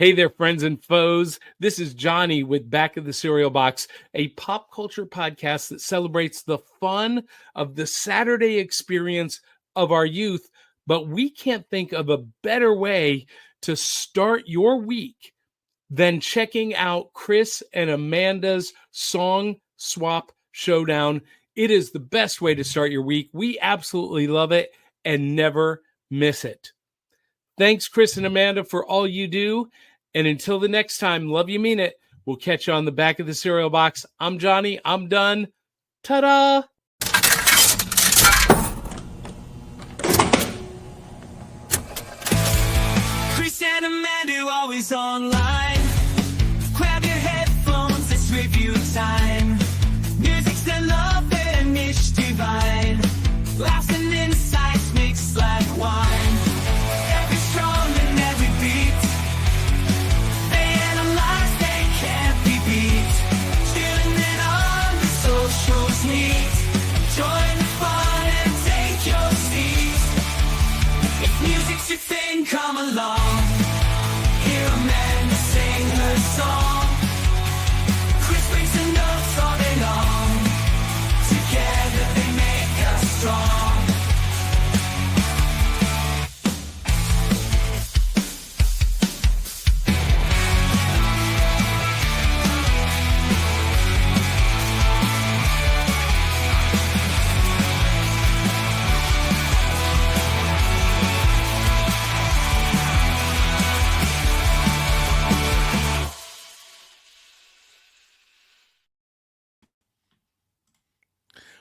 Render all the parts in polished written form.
Hey there, friends and foes. This is Johnny with Back of the Cereal Box, a pop culture podcast that celebrates the fun of the Saturday experience of our youth. But we can't think of a better way to start your week than checking out Chris and Amanda's Song Swap Showdown. It is the best way to start your week. We absolutely love it and never miss it. Thanks, Chris and Amanda, for all you do. And until the next time, love you, mean it. We'll catch you on the Back of the Cereal Box. I'm Johnny. I'm done. Ta-da! Chris and Amanda always online. Grab your headphones, it's review time. Music's the love and it's divine. Laughs and insights mixed like wine. Every strong and every beat. They analyze, they can't be beat. Tuning in on the socials neat. Join the fun and take your seat. If music's your thing, come along. Hear Amanda sing her song. Chris brings the notes all day long. Together they make us strong.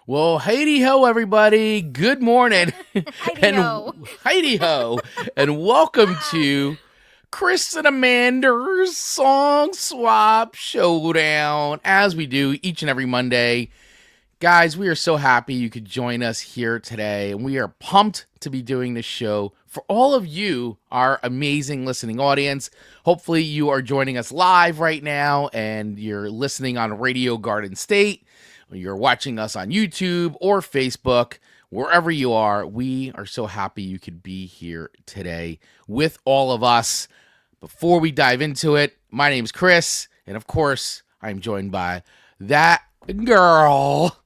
Well, heidi-ho, everybody. Good morning. Heidi-ho. Heidi-ho. And welcome to Chris and Amanda's Song Swap Showdown, as we do each and every Monday. Guys, we are so happy you could join us here today, and we are pumped to be doing this show for all of you, our amazing listening audience. Hopefully you are joining us live right now, and you're listening on Radio Garden State. You're watching us on YouTube or Facebook, wherever you are. We are so happy you could be here today with all of us. Before we dive into it, my name's Chris, and of course, I'm joined by that girl,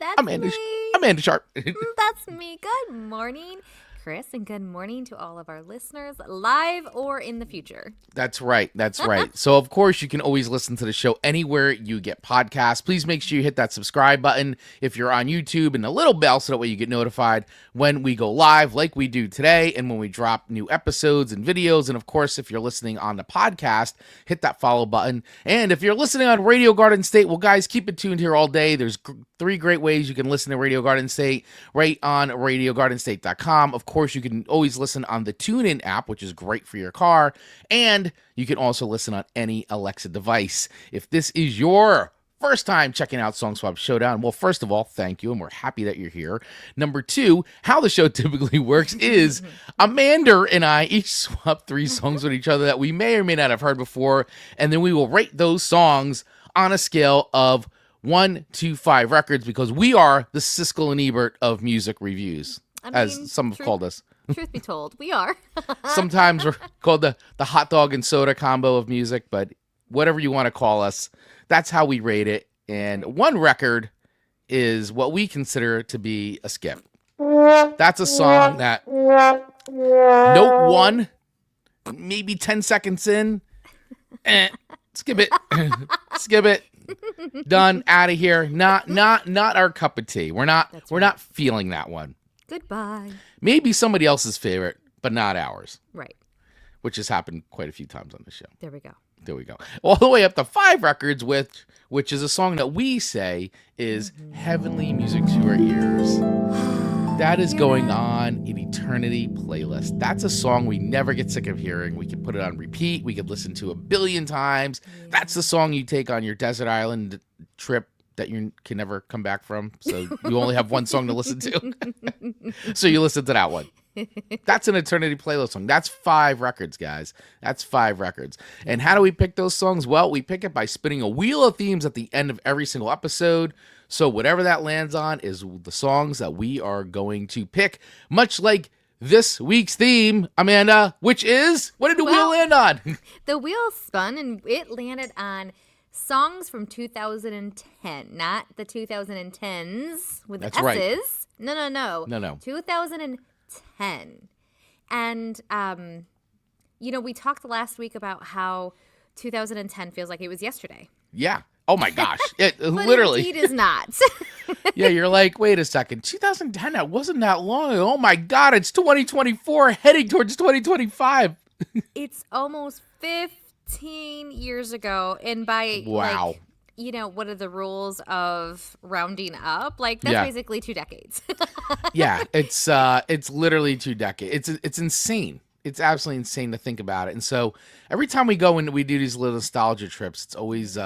That's Amanda, me. Amanda Sharp. That's me. Good morning, Chris, and good morning to all of our listeners, live or in the future. That's right. That's right. So, of course, you can always listen to the show anywhere you get podcasts. Please make sure you hit that subscribe button if you're on YouTube and the little bell so that way you get notified when we go live like we do today and when we drop new episodes and videos. And, of course, if you're listening on the podcast, hit that follow button. And if you're listening on Radio Garden State, well, guys, keep it tuned here all day. There's three great ways you can listen to Radio Garden State right on RadioGardenState.com. Of course, you can always listen on the TuneIn app, which is great for your car. And you can also listen on any Alexa device. If this is your first time checking out Song Swap Showdown, well, first of all, thank you, and we're happy that you're here. Number two, how the show typically works is Amanda and I each swap three songs with each other that we may or may not have heard before, and then we will rate those songs on a scale of 1 to 5 records, because we are the Siskel and Ebert of music reviews, as some have called us. Truth be told, we are. Sometimes we're called the hot dog and soda combo of music, but whatever you want to call us, that's how we rate it. And one record is what we consider to be a skip. That's a song that note 1, maybe 10 seconds in, skip it, skip it. Done, out of here. Not our cup of tea. We're not feeling that one. Goodbye. Maybe somebody else's favorite, but not ours. Right. Which has happened quite a few times on the show. There we go. There we go. All the way up to 5 records, which is a song that we say is heavenly music to our ears. That is going on an eternity playlist. That's a song we never get sick of hearing. We can put it on repeat. We could listen to 1 billion times. That's the song you take on your desert island trip that you can never come back from. So you only have one song to listen to. So you listen to that one. That's an eternity playlist song. That's 5 records, guys. That's 5 records. And how do we pick those songs? Well, we pick it by spinning a wheel of themes at the end of every single episode. So whatever that lands on is the songs that we are going to pick, much like this week's theme, Amanda, which is, what did the wheel land on? The wheel spun and it landed on songs from 2010, not the 2010s with That's S's. right. No. 2010. And, we talked last week about how 2010 feels like it was yesterday. Yeah. Oh my gosh. It But literally. indeed is not. Yeah, you're like, wait a second. 2010, that wasn't that long ago. Oh my God, it's 2024 heading towards 2025. It's almost 15 years ago. And by, Wow. what are the rules of rounding up? Like, that's Yeah. basically 2 decades. Yeah, it's literally 2 decades. It's insane. It's absolutely insane to think about it. And so every time we go and we do these little nostalgia trips, it's always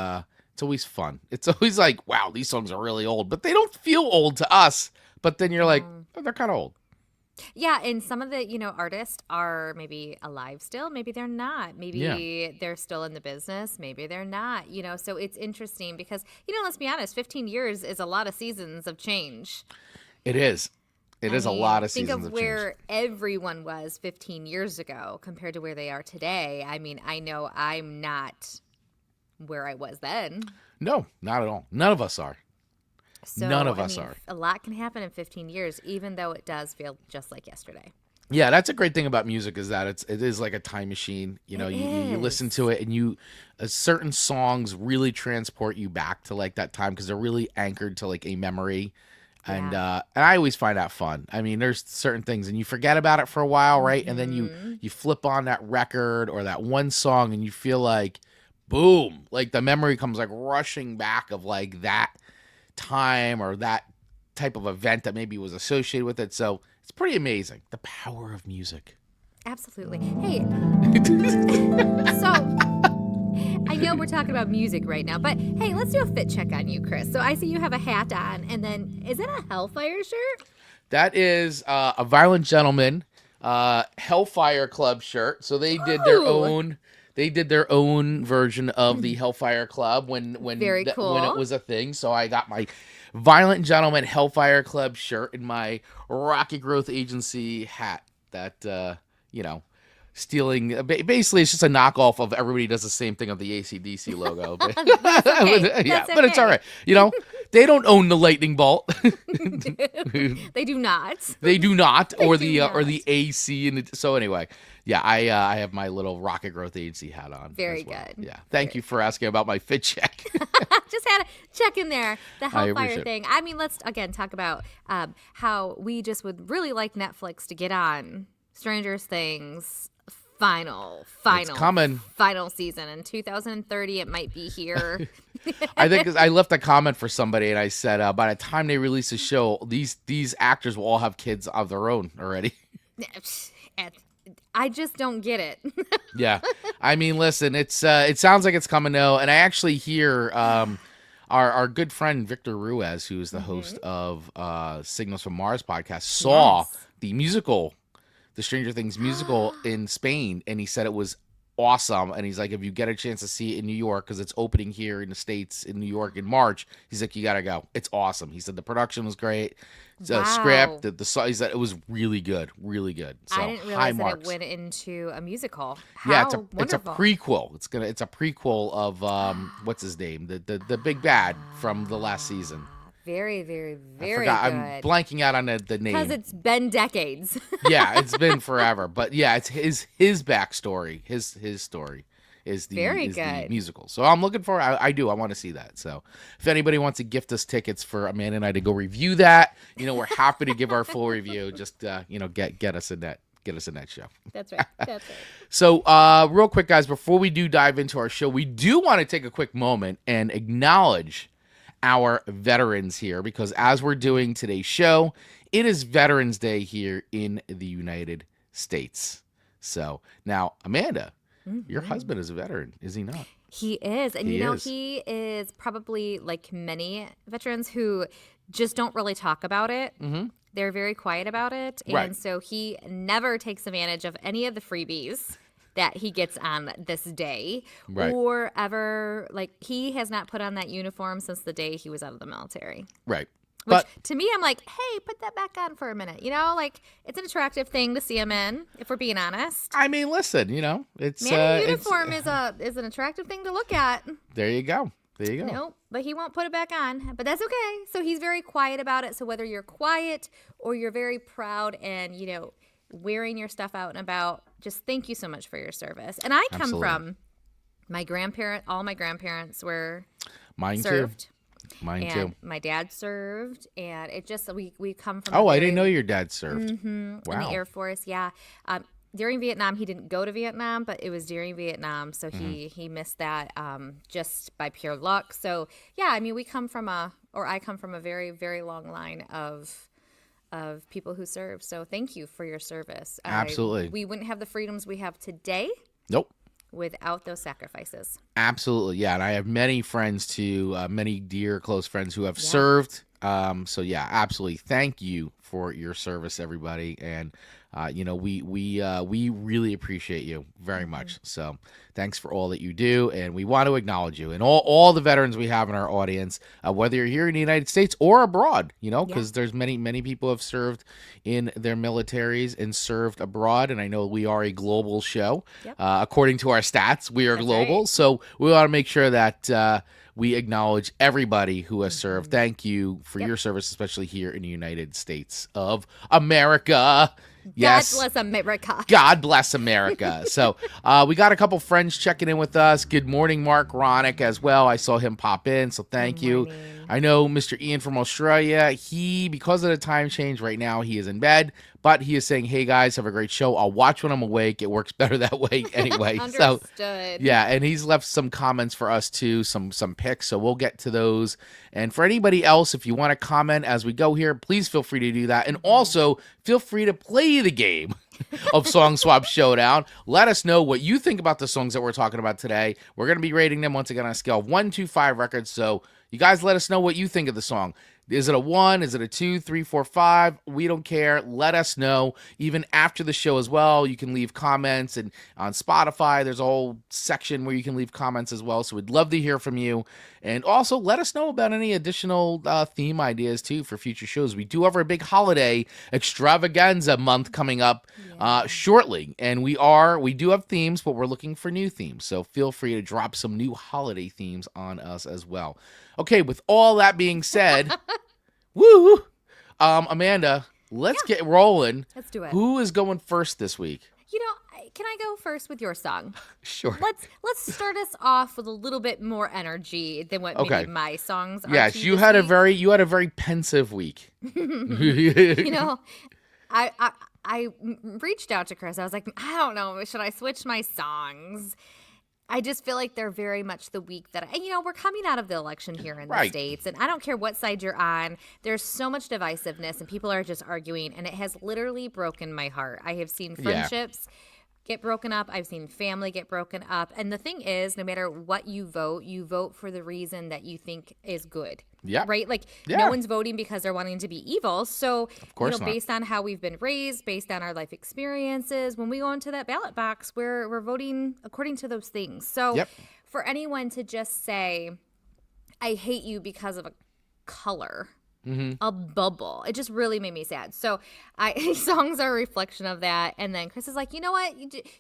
fun. It's always like, wow, these songs are really old, but they don't feel old to us. But then you're like, oh, they're kind of old. Yeah, and some of the, artists are maybe alive still. Maybe they're not. Maybe they're still in the business. Maybe they're not, So it's interesting because, let's be honest, 15 years is a lot of seasons of change. It is. It is a lot of think seasons of of change. where everyone was 15 years ago compared to where they are today. I mean, I know I'm not where I was then. No, not at all. None of us are. So, None of us are. A lot can happen in 15 years, even though it does feel just like yesterday. Yeah, that's a great thing about music is that it is like a time machine. You listen to it and certain songs really transport you back to like that time because they're really anchored to like a memory. And I always find that fun. I mean, there's certain things and you forget about it for a while, right? And then you flip on that record or that one song and you feel like, boom, like the memory comes like rushing back of like that time or that type of event that maybe was associated with it. So it's pretty amazing. The power of music. Absolutely. Hey, so I know we're talking about music right now, but hey, let's do a fit check on you, Chris. So I see you have a hat on, and then is it a Hellfire shirt? That is a Violent Gentleman Hellfire Club shirt. So they did their own. They did their own version of the Hellfire Club when Very cool. when it was a thing. So I got my Violent Gentleman Hellfire Club shirt and my Rocket Growth Agency hat. That stealing. Basically, it's just a knockoff of everybody does the same thing of the AC/DC logo. But, That's okay. yeah, That's but it's okay. all right. They don't own the lightning bolt. They do not. They do not, They or do the not. or the AC. And so anyway, yeah, I have my little Rocket Growth Agency hat on. Very as well. good. Yeah, thank you for asking about my fit check. Just had a check in there. The Hellfire appreciate thing. I mean, let's again talk about how we just would really like Netflix to get on Stranger Things final season in 2030. It might be here. I think 'cause I left a comment for somebody and I said by the time they release the show, these actors will all have kids of their own already. I just don't get it. Yeah, I mean, listen, it sounds like it's coming though, and I actually hear our good friend Victor Ruiz, who is the host of Signals from Mars podcast, saw the musical, the Stranger Things musical in Spain, and he said it was awesome. And he's like, if you get a chance to see it in New York, because it's opening here in the States in New York in March, he's like, you gotta go. It's awesome. He said the production was great. The script, the song, he said it was really good, really good. So I didn't high realize that marks. it went into a musical. Yeah, How it's a wonderful. prequel. It's a prequel of what's his name, the big bad from the last season. Very, very, I very forgot. good. I'm blanking out on the Because name. it's been decades. Yeah, it's been forever. But yeah, it's his backstory. His story is the Very is the good. musical. So I'm looking for. I want to see that. So if anybody wants to gift us tickets for Amanda and I to go review that, we're happy to give our full review. Just get us in that. Get us in that show. That's right. That's right. So, real quick, guys, before we do dive into our show, we do want to take a quick moment and acknowledge our veterans here, because as we're doing today's show, it is Veterans Day here in the United States. So now, Amanda, your husband is a veteran, is he not? He is. And, He is. he is probably like many veterans who just don't really talk about it. Mm-hmm. They're very quiet about it. And Right. so he never takes advantage of any of the freebies that he gets on this day. Right. Or ever, he has not put on that uniform since the day he was out of the military. Right. Which to me, I'm like, hey, put that back on for a minute. You know, like it's an attractive thing to see him in, if we're being honest. I mean, listen, you know, it's man in uniform is an attractive thing to look at. There you go. There you go. Nope, but he won't put it back on. But that's okay. So he's very quiet about it. So whether you're quiet or you're very proud and, you know, wearing your stuff out and about, just thank you so much for your service. And I come from my grandparent. All my grandparents were served. Mine and too. My dad served, and it just we come from. Oh, I didn't know your dad served. Wow. In the Air Force, yeah. During Vietnam, he didn't go to Vietnam, but it was during Vietnam, so he missed that just by pure luck. So yeah, I mean, I come from a very, very long line of people who serve. So thank you for your service. Absolutely. We wouldn't have the freedoms we have today. Nope. Without those sacrifices. Absolutely, yeah. And I have many friends too, many dear, close friends who have served. So yeah, absolutely. Thank you for your service, everybody. And you know, we really appreciate you very much. So thanks for all that you do, and we want to acknowledge you and all the veterans we have in our audience, whether you're here in the United States or abroad. You know, because there's many people who have served in their militaries and served abroad, and I know we are a global show. According to our stats, we are global, so we want to make sure that we acknowledge everybody who has served. Thank you for your service, especially here in the United States of America. Yes. God bless America. God bless America. So we got a couple friends checking in with us. Good morning, Mark Ronick as well. I saw him pop in, so thank you. I know Mr. Ian from Australia, because of the time change right now, he is in bed, but he is saying, hey, guys, have a great show. I'll watch when I'm awake. It works better that way anyway. Understood. So, yeah, and he's left some comments for us, too, some picks, so we'll get to those. And for anybody else, if you want to comment as we go here, please feel free to do that. And also, feel free to play the game of Song Swap Showdown. Let us know what you think about the songs that we're talking about today. We're going to be rating them once again on a scale of 1 to 5 records, so you guys let us know what you think of the song. Is it a 1? Is it a 2, 3, 4, 5? We don't care. Let us know. Even after the show as well, you can leave comments. And on Spotify, there's a whole section where you can leave comments as well. So we'd love to hear from you. And also, let us know about any additional theme ideas, too, for future shows. We do have our big holiday extravaganza month coming up shortly. And we do have themes, but we're looking for new themes. So feel free to drop some new holiday themes on us as well. Okay, with all that being said, woo! Amanda, let's get rolling. Let's do it. Who is going first this week? You know, can I go first with your song? Sure. Let's start us off with a little bit more energy than what maybe my songs are. Yes, you had a very pensive week. You know, I reached out to Chris. I was like, I don't know, should I switch my songs? I just feel like they're very much the week that, we're coming out of the election here in the States, and I don't care what side you're on. There's so much divisiveness, and people are just arguing, and it has literally broken my heart. I have seen friendships get broken up. I've seen family get broken up. And the thing is, no matter what you vote for the reason that you think is good. Yeah. Right? Like, no one's voting because they're wanting to be evil. So, of course based on how we've been raised, based on our life experiences, when we go into that ballot box, we're voting according to those things. So, for anyone to just say, I hate you because of a color, a bubble, it just really made me sad. So songs are a reflection of that. And then Chris is like, you know what?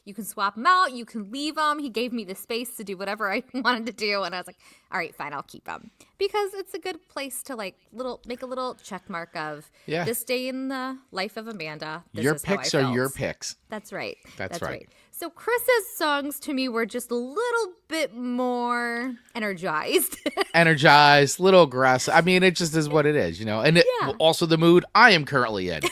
You can swap them out. You can leave them. He gave me the space to do whatever I wanted to do. And I was like, all right, fine, I'll keep them. Because it's a good place to make a little check mark of this day in the life of Amanda. Your picks are your picks. That's right. That's right. So Chris's songs to me were just a little bit more energized. Energized, little aggressive. I mean, it just is what it is, And also the mood I am currently in.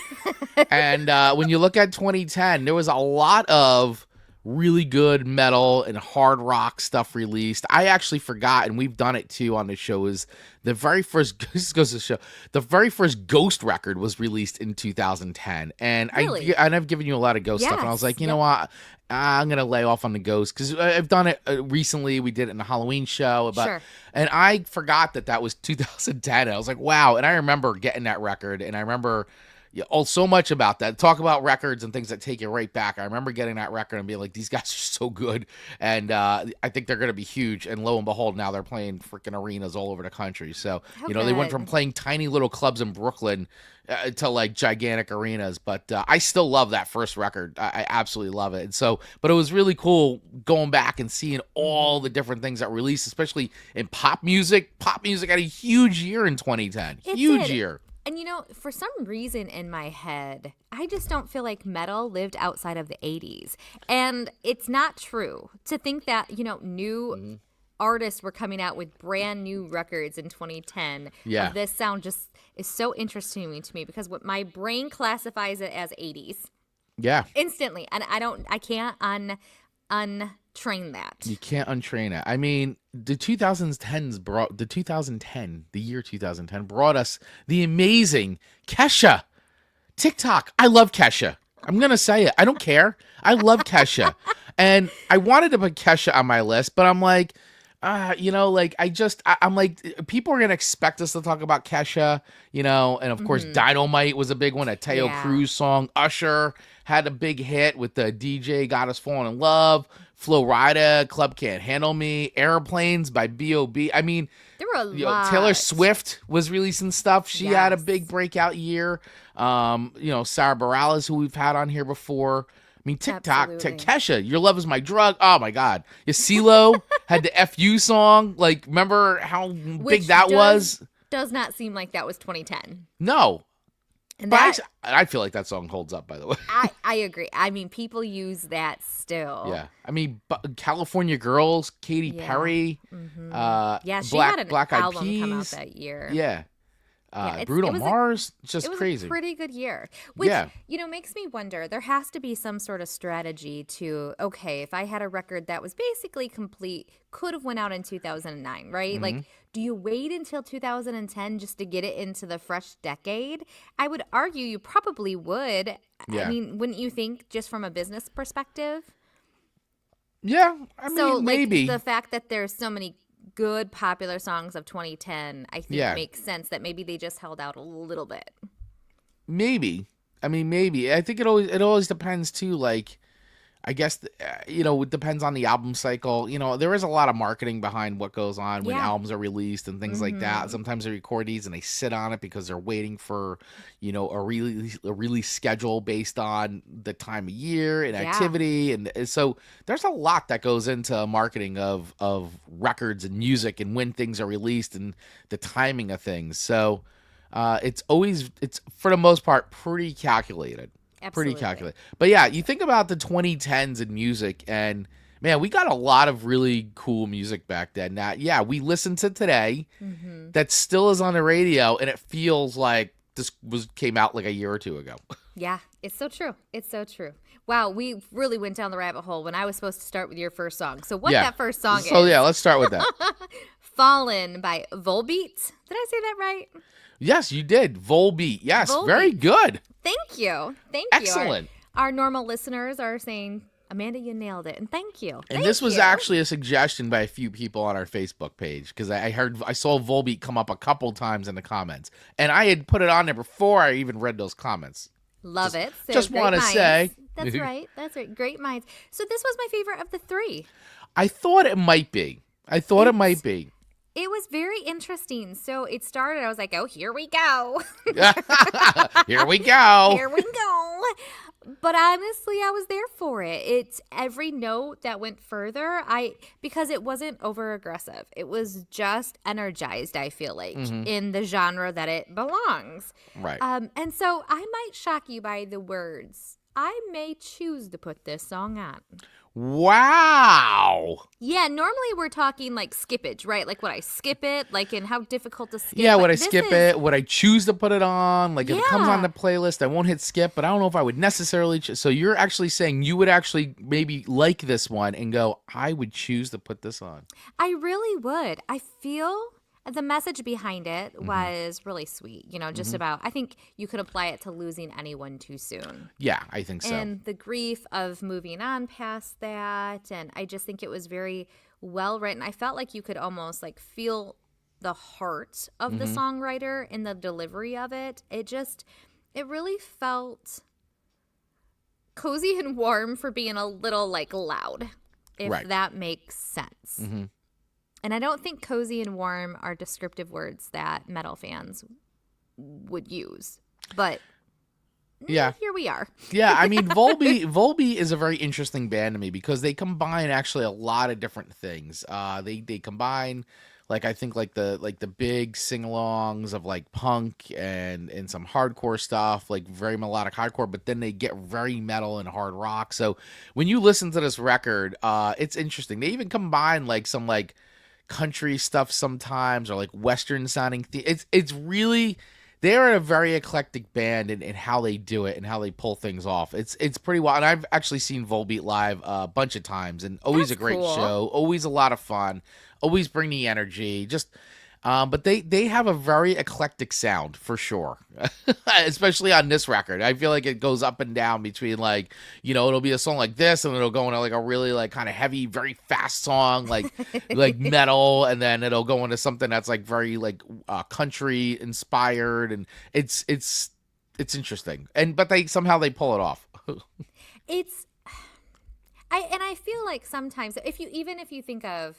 And when you look at 2010, there was a lot of really good metal and hard rock stuff released. I actually forgot, and we've done it too on the show, is the very first the very first Ghost record was released in 2010. And really? I've given you a lot of Ghost stuff, and I was like, you know what? I'm going to lay off on the Ghost because I've done it recently. We did it in a Halloween show. And I forgot that was 2010. I was like, wow. And I remember getting that record, and I remember Yeah, so much about that. Talk about records and things that take you right back. I remember getting that record and being like, these guys are so good. And I think they're going to be huge. And lo and behold, now they're playing freaking arenas all over the country. So, they went from playing tiny little clubs in Brooklyn to like gigantic arenas. But I still love that first record. I absolutely love it. And so, but it was really cool going back and seeing all the different things that were released, especially in pop music. Pop music had a huge year in 2010. Huge year. And for some reason in my head, I just don't feel like metal lived outside of the 80s. And it's not true to think that, new artists were coming out with brand new records in 2010. Yeah. This sound just is so interesting to me because what my brain classifies it as 80s. Yeah. Instantly. And I can't untrain that. You can't untrain it. I mean, the year 2010 brought us the amazing Kesha. TikTok. I love Kesha. I'm going to say it. I don't care. I love Kesha. And I wanted to put Kesha on my list, but I'm like, I'm like, people are going to expect us to talk about Kesha, and of course, Dynamite was a big one, a Teo Cruz song. Usher had a big hit with the DJ Got Us Falling in Love. Flo Rida, Club Can't Handle Me, Airplanes by B.O.B. I mean, there were a lot. Taylor Swift was releasing stuff. She had a big breakout year. Sarah Bareilles, who we've had on here before. I mean, TikTok, Kesha, Your Love Is My Drug. Oh, my God. CeeLo had the FU song. Like, remember how big that was? Does not seem like that was 2010. No. And but I feel like that song holds up, by the way. I agree. I mean, people use that still. Yeah. I mean, California Girls, Katy Perry. Mm-hmm. She had an Black Eyed album Peas. come out that year. Yeah. Bruno Mars, just crazy. It was a pretty good year, which, makes me wonder, there has to be some sort of strategy to, okay, if I had a record that was basically complete, could have went out in 2009, right? Mm-hmm. Like, do you wait until 2010 just to get it into the fresh decade? I would argue you probably would. Yeah. I mean, wouldn't you think, just from a business perspective? Yeah, I mean, maybe. The fact that there's so many good popular songs of 2010, I think makes sense that maybe they just held out a little bit. Maybe. I mean, maybe. I think it always depends too. Like, I guess it depends on the album cycle. There is a lot of marketing behind what goes on when albums are released and things like that. Sometimes they record these and they sit on it because they're waiting for a release schedule based on the time of year and activity, and so there's a lot that goes into marketing of records and music and when things are released and the timing of things. So it's for the most part pretty calculated. Absolutely. Pretty calculated. But yeah, you think about the 2010s in music, and man, we got a lot of really cool music back then. Now, we listen to today that still is on the radio, and it feels like this came out like a year or two ago. Yeah, it's so true. It's so true. Wow, we really went down the rabbit hole when I was supposed to start with your first song. So what that first song is? So yeah, let's start with that. Fallen by Volbeat. Did I say that right? Yes, you did. Volbeat. Yes, Volbeat. Very good. Thank you. Excellent. Our normal listeners are saying, Amanda, you nailed it. And thank you. And this was actually a suggestion by a few people on our Facebook page because I saw Volbeat come up a couple times in the comments. And I had put it on there before I even read those comments. Love it. So just want to say. That's right. That's right. Great minds. So this was my favorite of the three. I thought it might be. It was very interesting. So it started, I was like, oh, here we go. Here we go. Here we go. But honestly, I was there for it. It's every note that went further, because it wasn't over aggressive. It was just energized, I feel like, in the genre that it belongs. Right. And so I might shock you by the words. I may choose to put this song on. Wow. Yeah, normally we're talking like skippage, right? Like would I skip it? Like in how difficult to skip? Yeah, would I skip it? Would I choose to put it on? Like if it comes on the playlist, I won't hit skip, but I don't know if I would necessarily. So you're actually saying you would actually maybe like this one and go, I would choose to put this on. I really would. I feel the message behind it was really sweet, just about, I think you could apply it to losing anyone too soon. Yeah, I think so. And the grief of moving on past that. And I just think it was very well written. I felt like you could almost like feel the heart of the songwriter in the delivery of it. It it really felt cozy and warm for being a little like loud, if Right. that makes sense. Mm-hmm. And I don't think cozy and warm are descriptive words that metal fans would use. But Yeah. here we are. Yeah, I mean, Volbeat is a very interesting band to me because they combine actually a lot of different things. They combine, like, I think like the big sing-alongs of like punk and some hardcore stuff, like very melodic hardcore, but then they get very metal and hard rock. So when you listen to this record, it's interesting. They even combine like some like country stuff sometimes, or like Western sounding. It's really. They're a very eclectic band in how they do it and how they pull things off. It's pretty wild. And I've actually seen Volbeat live a bunch of times, and always That's a great cool. show, always a lot of fun, always bring the energy. Just, but they have a very eclectic sound for sure, especially on this record. I feel like it goes up and down between like, it'll be a song like this, and it'll go into like a really like kind of heavy, very fast song like like metal, and then it'll go into something that's like very like country inspired, and it's interesting. But they somehow they pull it off. I feel like sometimes if you think of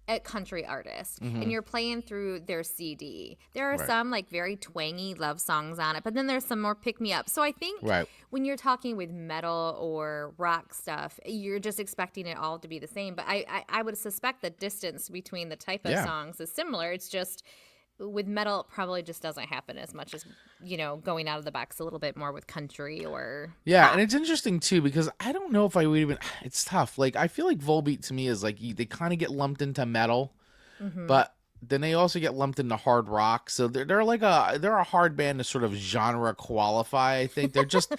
a country artist and you're playing through their CD, there are Right. some like very twangy love songs on it, but then there's some more pick me up. So I think Right. when you're talking with metal or rock stuff, you're just expecting it all to be the same. But I would suspect the distance between the type of Yeah. songs is similar. It's just with metal, it probably just doesn't happen as much as, going out of the box a little bit more with country or Yeah, pop. and it's interesting too because I don't know if I would even. It's tough. Like I feel like Volbeat to me is like they kind of get lumped into metal, but then they also get lumped into hard rock. So they're a hard band to sort of genre qualify. I think they're just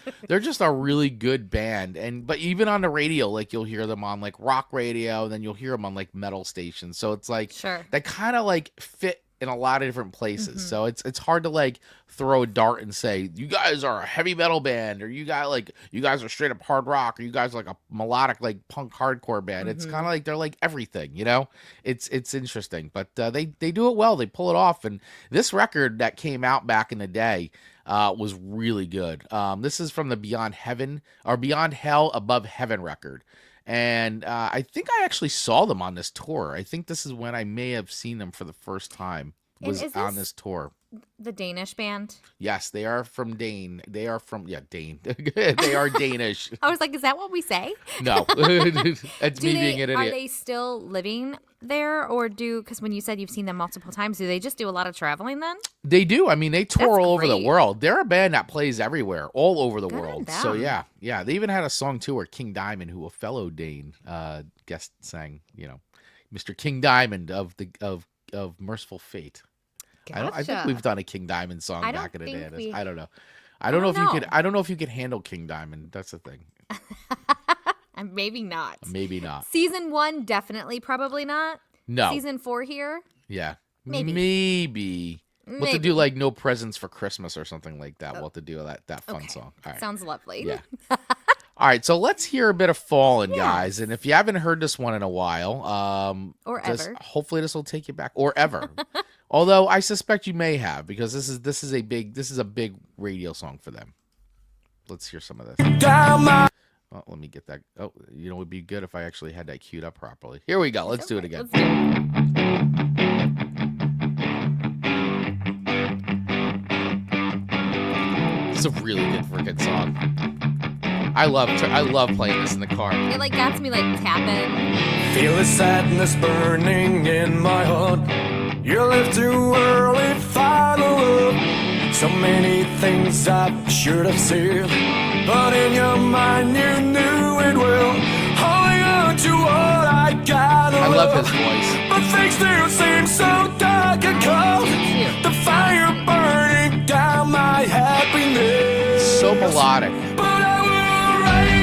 a really good band. But even on the radio, like you'll hear them on like rock radio, and then you'll hear them on like metal stations. So it's like Sure. they kind of like fit in a lot of different places. So it's hard to like throw a dart and say you guys are a heavy metal band, or you guys are straight up hard rock, or you guys are like a melodic like punk hardcore band. It's kind of like they're like everything, It's interesting, but they do it well. They pull it off. And this record that came out back in the day was really good. This is from the Beyond Hell Above Heaven record. And I think I actually saw them on this tour. I think this is when I may have seen them for the first time. And Was is on this- this tour. The Danish band. Yes, they are from Dane. They are from Dane. They are Danish. I was like, is that what we say? No, that's me being an Are idiot. they still living there, or because when you said you've seen them multiple times, do they just do a lot of traveling then? They do. I mean, they tour That's all over the great. world. They're a band that plays everywhere, all over the Good on world. So them. yeah. They even had a song too where King Diamond, who a fellow Dane guest sang, Mr. King Diamond of Merciful Fate. I think Gotcha. we've done a King Diamond song I don't back in the day. think we- I don't know. I don't know if you know. could. I don't know if you could handle King Diamond. That's the thing. And maybe not. Maybe not. Season 1, definitely, probably not. No. Season 4 here. Yeah. Maybe. We'll have to do like No Presents for Christmas or something like that. We'll have to do that fun Okay. song. All right. Sounds lovely. Yeah. All right, so let's hear a bit of Fallen, guys. And if you haven't heard this one in a while, Or ever. hopefully this will take you back, or ever. Although I suspect you may have, because this is a big radio song for them. Let's hear some of this. Well, let me get that. Oh, it would be good if I actually had that queued up properly. Here we go. Let's do it again. Let's do it. It's a really good freaking song. I love playing this in the car. It like gets me like tapping. Feel the sadness burning in my heart. You left too early, follow up. So many things I should have said, but in your mind you knew it well. Holding on to what I got. I love his voice. But things still seem so dark and cold. The fire burning down my happiness. So melodic. But I will rise.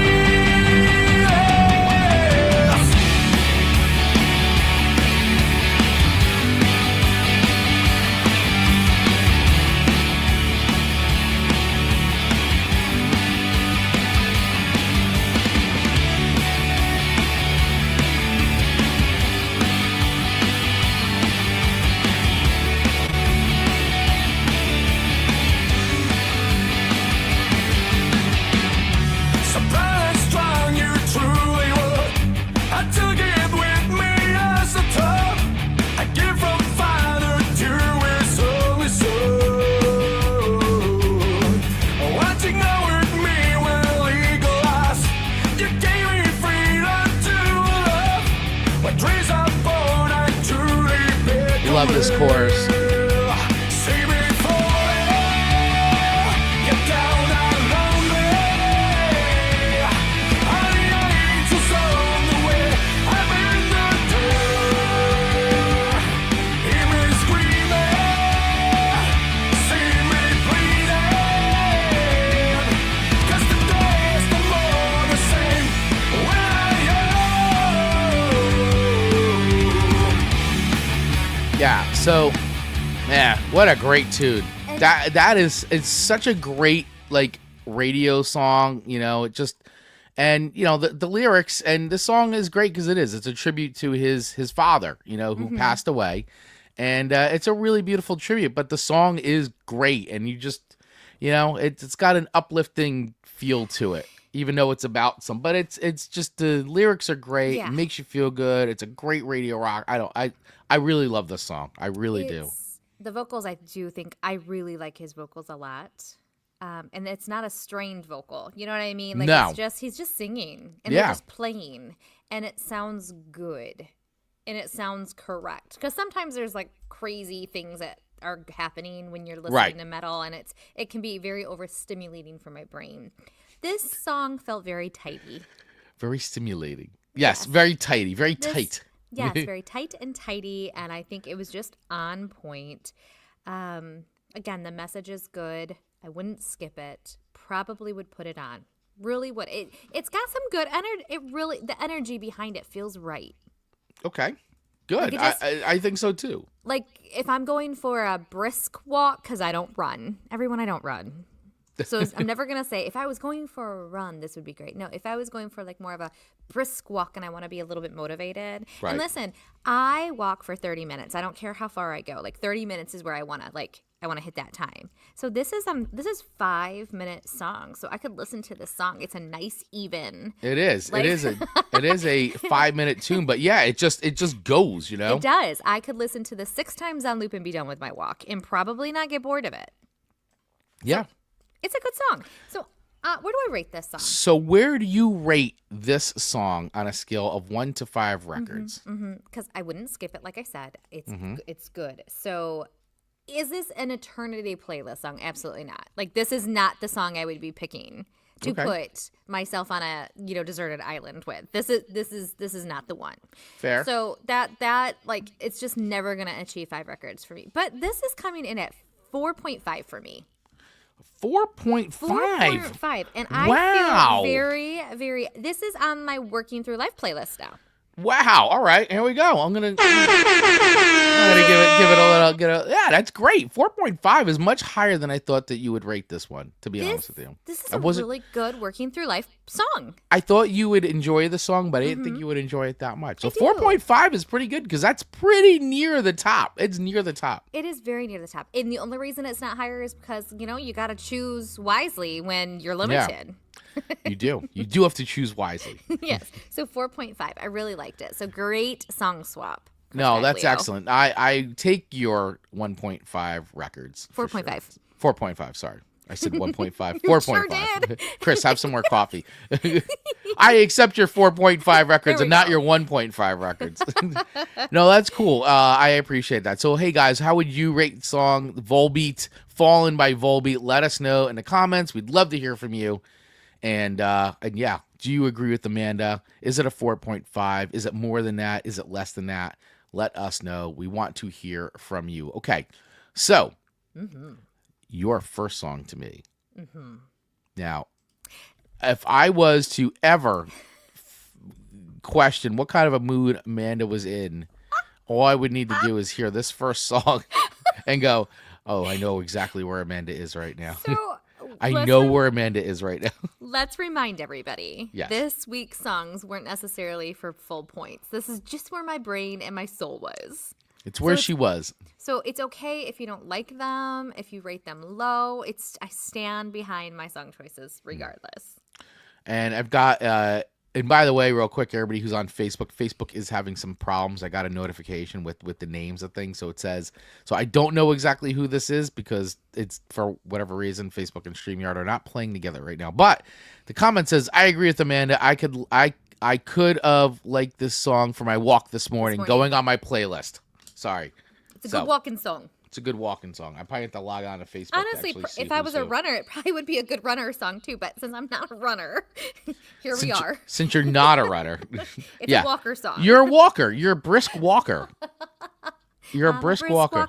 love this chorus. See me falling, get down and lonely. All the angels on the way, I'm in the dark. Hear me screaming, see me bleeding. 'Cause the days no more the same when Yeah, so, yeah, what a great tune. It's such a great, like, radio song, you know, it just, and, you know, the lyrics, and the song is great because it's a tribute to his father, you know, who passed away, and it's a really beautiful tribute, but the song is great, and you just, you know, it's got an uplifting feel to it, even though it's about but it's just, the lyrics are great, Yeah. it makes you feel good, it's a great radio rock. I really love this song. I really do. The vocals, I do think I really like his vocals a lot. And it's not a strained vocal. You know what I mean? Like, No. he's just singing and Yeah. they're just playing, and it sounds good and it sounds correct. Because sometimes there's like crazy things that are happening when you're listening Right. to metal, and it can be very overstimulating for my brain. This song felt very tidy. Very stimulating. Yes, very tighty, very tight. Yes, very tight and tidy, and I think it was just on point. Again, the message is good. I wouldn't skip it. Probably would put it on. Really would. It's got some good energy. The energy behind it feels right. Okay, good. Like I think so too. Like if I'm going for a brisk walk, because I don't run. I don't run. So I'm never going to say, if I was going for a run, this would be great. No, if I was going for like more of a brisk walk and I want to be a little bit motivated. Right. And listen, I walk for 30 minutes. I don't care how far I go. Like 30 minutes is where I want to hit that time. So this is 5-minute song. So I could listen to this song. It's a nice even. It is. Like- it is a 5-minute tune, but yeah, it just goes, you know? It does. I could listen to this 6 times on loop and be done with my walk and probably not get bored of it. Yeah. It's a good song. So where do I rate this song? So where do you rate this song on a scale of 1 to 5 records? Because I wouldn't skip it. Like I said, Mm-hmm. it's good. So is this an eternity playlist song? Absolutely not. Like, this is not the song I would be picking to Okay. put myself on a deserted island with. This is not the one. Fair. So that like, it's just never gonna achieve 5 records for me. But this is coming in at 4.5 for me. 4.5. 4.5, and I Wow. feel very, very. This is on my Working Through Life playlist now. Wow. All right. Here we go. I'm gonna give it a little. Yeah, that's great. 4.5 is much higher than I thought that you would rate this one. To be honest with you, This is I a wasn't- really good Working Through Life song. I thought you would enjoy the song, but I didn't think you would enjoy it that much. So I do. 4.5 is pretty good because that's pretty near the top. It's near the top. It is very near the top, and the only reason it's not higher is because you got to choose wisely when you're limited. You do. You do have to choose wisely. Yes. So 4.5. I really liked it. So great song swap. No, that's Leo. excellent. I take your 1.5 records. for 4.5. Sure. 4.5, sorry. I said 1.5. 4.5. did. Chris, have some more coffee. I accept your 4.5 records we and not go. your 1.5 records. No, that's cool. I appreciate that. So, hey, guys, how would you rate the song Volbeat, Fallen by Volbeat? Let us know in the comments. We'd love to hear from you. And yeah, do you agree with Amanda? Is it a 4.5? Is it more than that? Is it less than that? Let us know. We want to hear from you. Okay, so your first song to me. Now, if I was to ever question what kind of a mood Amanda was in, all I would need to do is hear this first song and go, oh, I know exactly where Amanda is right now. So I let's know rem- where Amanda is right now. Let's remind everybody. Yes. This week's songs weren't necessarily for full points. This is just where my brain and my soul was. It's where it's- she was. So it's okay if you don't like them, if you rate them low. I stand behind my song choices regardless. And I've got, and by the way, real quick, everybody who's on Facebook is having some problems. I got a notification with the names of things. So it says, so I don't know exactly who this is because it's, for whatever reason, Facebook and StreamYard are not playing together right now. But the comment says, I agree with Amanda. I could have liked this song for my walk this morning, going on my playlist. Sorry. It's a good walking song. It's a good walking song. I probably have to log on to Facebook. Honestly, to see if I was who's a who. runner, it probably would be a good runner song too. But since I'm not a runner, here we are. Since you're not a runner. It's a walker song. You're a walker. You're a brisk walker. You're a brisk walker.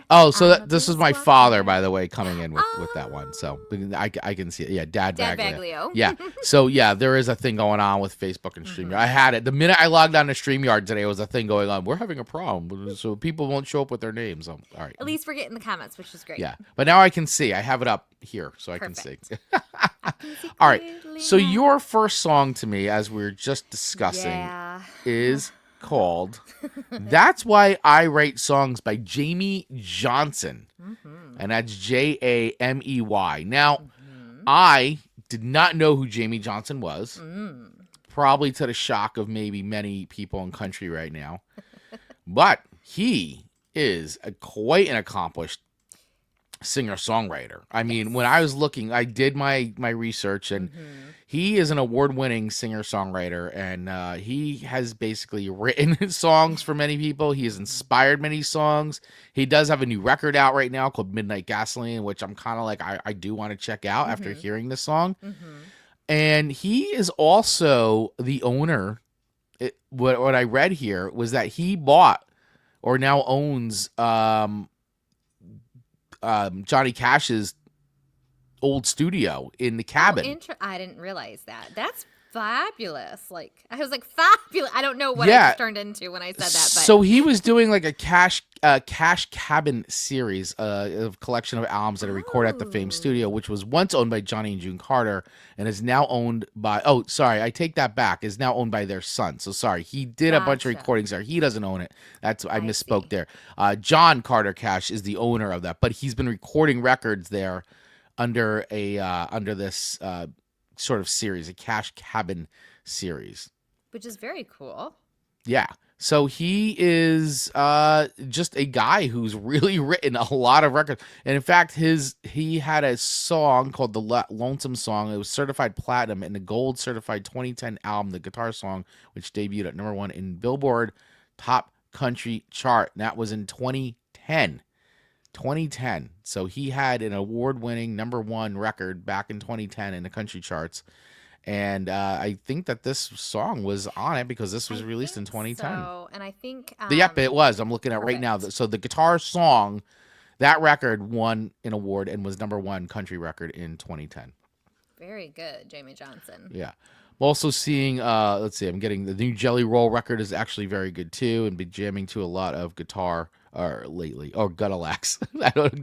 Oh, so this is my father, by the way, coming in with that one. So I can see it. Yeah, Dad Baglio. Yeah. So yeah, there is a thing going on with Facebook and StreamYard. I had it the minute I logged on to StreamYard today. Was a thing going on. We're having a problem, so people won't show up with their names. So, all right. At least we're getting the comments, which is great. Yeah, but now I can see. I have it up here, so I can see. All right. So your first song to me, as we were just discussing, is called That's Why I Write Songs by Jamey Johnson. And that's Jamey. Now, I did not know who Jamey Johnson was, probably to the shock of maybe many people in country right now. But he is quite an accomplished singer-songwriter. I mean, when I was looking, I did my research, and he is an award-winning singer-songwriter, and he has basically written songs for many people. He has inspired many songs. He does have a new record out right now called Midnight Gasoline, which I'm kind of like, I do want to check out after hearing this song. And he is also the owner. What I read here was that he bought or now owns Johnny Cash's old studio in the cabin. I didn't realize that. That's fabulous. Like, I was like, fabulous. I don't know what it turned into when I said that. But so he was doing like a Cash Cabin series, of collection of albums that are recorded at the famed studio, which was once owned by Johnny and June Carter and is now owned by, I take that back, is now owned by their son. So sorry, he did a bunch of recordings there. He doesn't own it. I misspoke there. John Carter Cash is the owner of that, but he's been recording records there under this sort of series, a Cash Cabin series, which is very cool. Yeah. So he is just a guy who's really written a lot of records. And in fact, he had a song called The Lonesome Song. It was certified platinum in the gold certified 2010 album, The Guitar Song, which debuted at #1 in Billboard Top Country Chart. And that was in 2010. 2010. So he had an award-winning #1 record back in 2010 in the country charts. And I think that this song was on it because this was released in 2010. So, and I think... yep, it was. I'm looking at right now. So the Guitar Song, that record won an award and was #1 country record in 2010. Very good, Jamey Johnson. Yeah. I'm also seeing, let's see, I'm getting the new Jelly Roll record is actually very good too, and been jamming to a lot of guitar lately. Or Guttalax.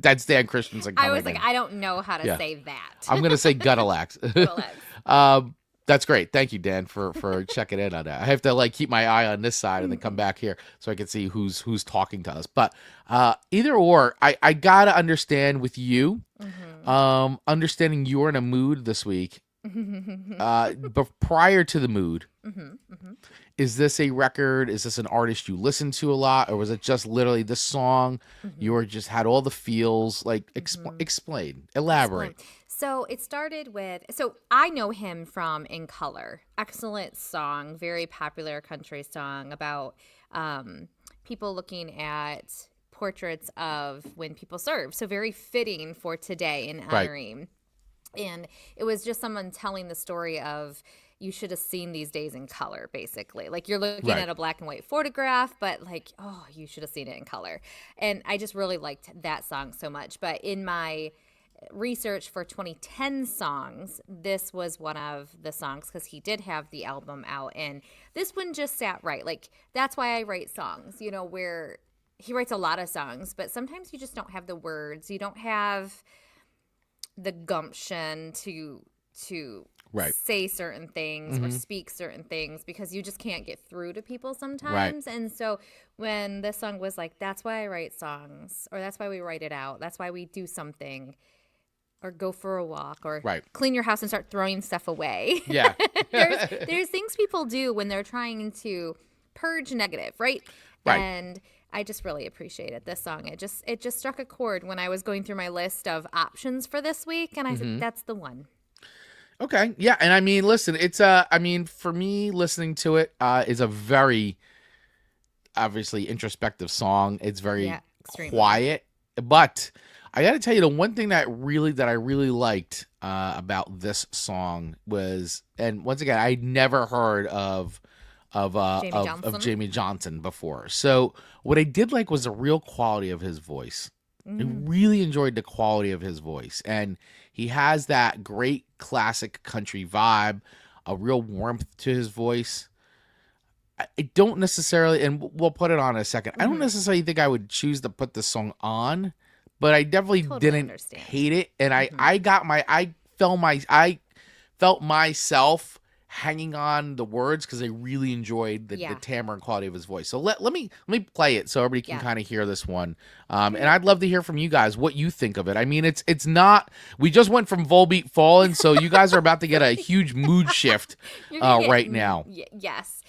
That's Dan Christensen. I was like, I don't know how to say that. I'm going to say Guttalax. That's great. Thank you, Dan, for checking in on that. I have to keep my eye on this side and then come back here so I can see who's talking to us. But either or, I gotta understand with you, understanding you're in a mood this week. But prior to the mood, is this a record? Is this an artist you listen to a lot, or was it just literally this song? You were just had all the feels. Explain, elaborate. So it started with, I know him from In Color. Excellent song, very popular country song about people looking at portraits of when people serve. So very fitting for today and honoring. Right. And it was just someone telling the story of, you should have seen these days in color, basically. Like, you're looking at a black and white photograph, but you should have seen it in color. And I just really liked that song so much. But in my research for 2010 songs, this was one of the songs because he did have the album out, and this one just sat right. That's why I write songs, where he writes a lot of songs, but sometimes you just don't have the words. You don't have the gumption to say certain things or speak certain things because you just can't get through to people sometimes. And so when this song was like, that's why I write songs, or that's why we write it out, that's why we do something, or go for a walk, or clean your house and start throwing stuff away. Yeah. there's things people do when they're trying to purge negative, right? And I just really appreciated this song. It just struck a chord when I was going through my list of options for this week, and I said, that's the one. Okay. Yeah. And I mean, listen, it's for me, listening to it is a very obviously introspective song. It's very Extremely. quiet. But I got to tell you, the one thing that I really liked about this song was, and once again, I never heard of Jamey Johnson before. So what I did like was the real quality of his voice. I really enjoyed the quality of his voice, and he has that great classic country vibe, a real warmth to his voice. I don't necessarily, and we'll put it on in a second. I don't necessarily think I would choose to put this song on, but I definitely didn't hate it, and I felt myself hanging on the words because I really enjoyed the timbre and quality of his voice. So let me play it so everybody can kind of hear this one. And I'd love to hear from you guys what you think of it. I mean, it's not, we just went from Volbeat Fallen, so you guys are about to get a huge mood shift right now. Yes.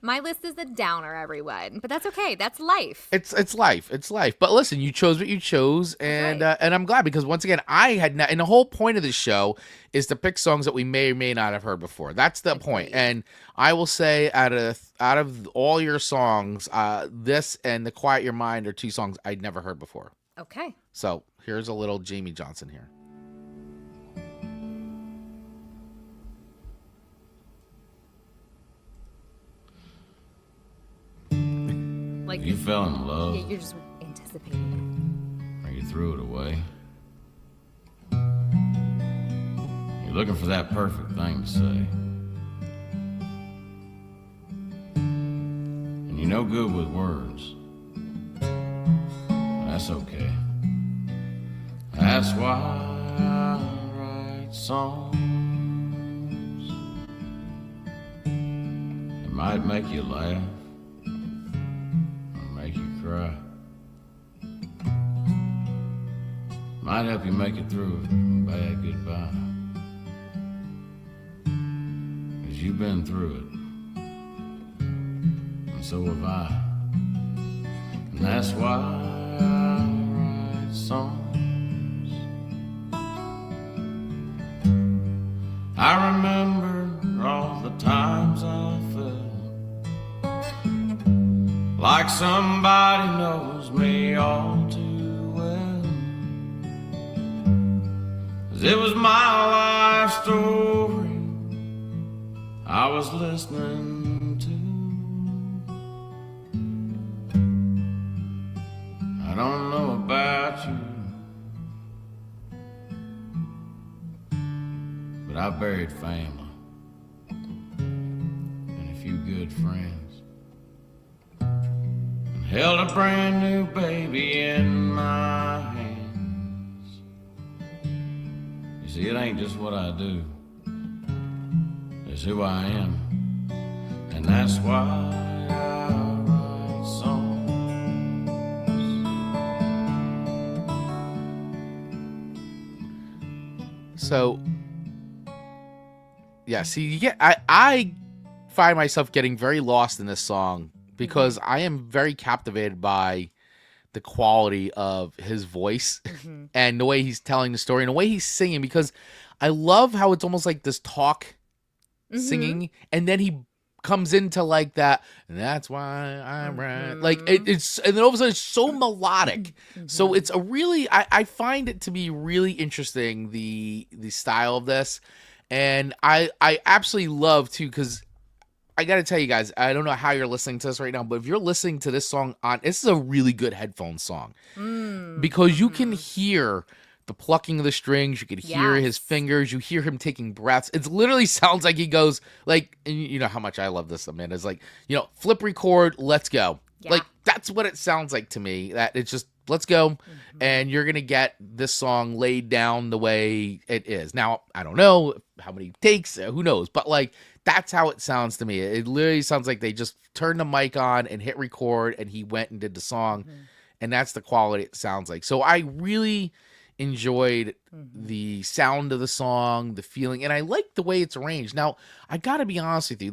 My list is a downer, everyone, but that's okay. That's life. It's life. It's life. But listen, you chose what you chose, and I'm glad, because once again, and the whole point of this show is to pick songs that we may or may not have heard before. That's the point. And I will say, out of all your songs, this and The Quiet Your Mind are two songs I'd never heard before. Okay. So here's a little Jamey Johnson here. Like you fell in love. Yeah, you're just anticipating Or you threw it away. You're looking for that perfect thing to say. And you're no good with words. That's okay. That's why I write songs. It might make you laugh. Cry. Might help you make it through a bad goodbye. 'Cause you've been through it. And so have I. And that's why I write songs. I remember all the times I felt like somebody knows me all too well. 'Cause it was my life story I was listening to. I don't know about you, but I buried family and a few good friends. Held a brand new baby in my hands. You see, it ain't just what I do, it's who I am. And that's why I write songs. So, yeah, see, I find myself getting very lost in this song, because I am very captivated by the quality of his voice and the way he's telling the story and the way he's singing, because I love how it's almost like this talk singing, and then he comes into like that, and that's why I'm right. Like it's, and then all of a sudden it's so melodic. So it's a really, I find it to be really interesting, the style of this. And I absolutely love too, because I got to tell you guys, I don't know how you're listening to this right now, but if you're listening to this song this is a really good headphone song, because you can hear the plucking of the strings, you can hear his fingers, you hear him taking breaths. It literally sounds like he goes like, and you know how much I love this, Amanda. It's like, flip record, let's go. Yeah. Like that's what it sounds like to me. That it's just, let's go, and you're gonna get this song laid down the way it is. Now I don't know how many takes, who knows, but like, that's how it sounds to me. It literally sounds like they just turned the mic on and hit record, and he went and did the song, and that's the quality it sounds like. So I really enjoyed the sound of the song, the feeling, and I like the way it's arranged. Now, I got to be honest with you.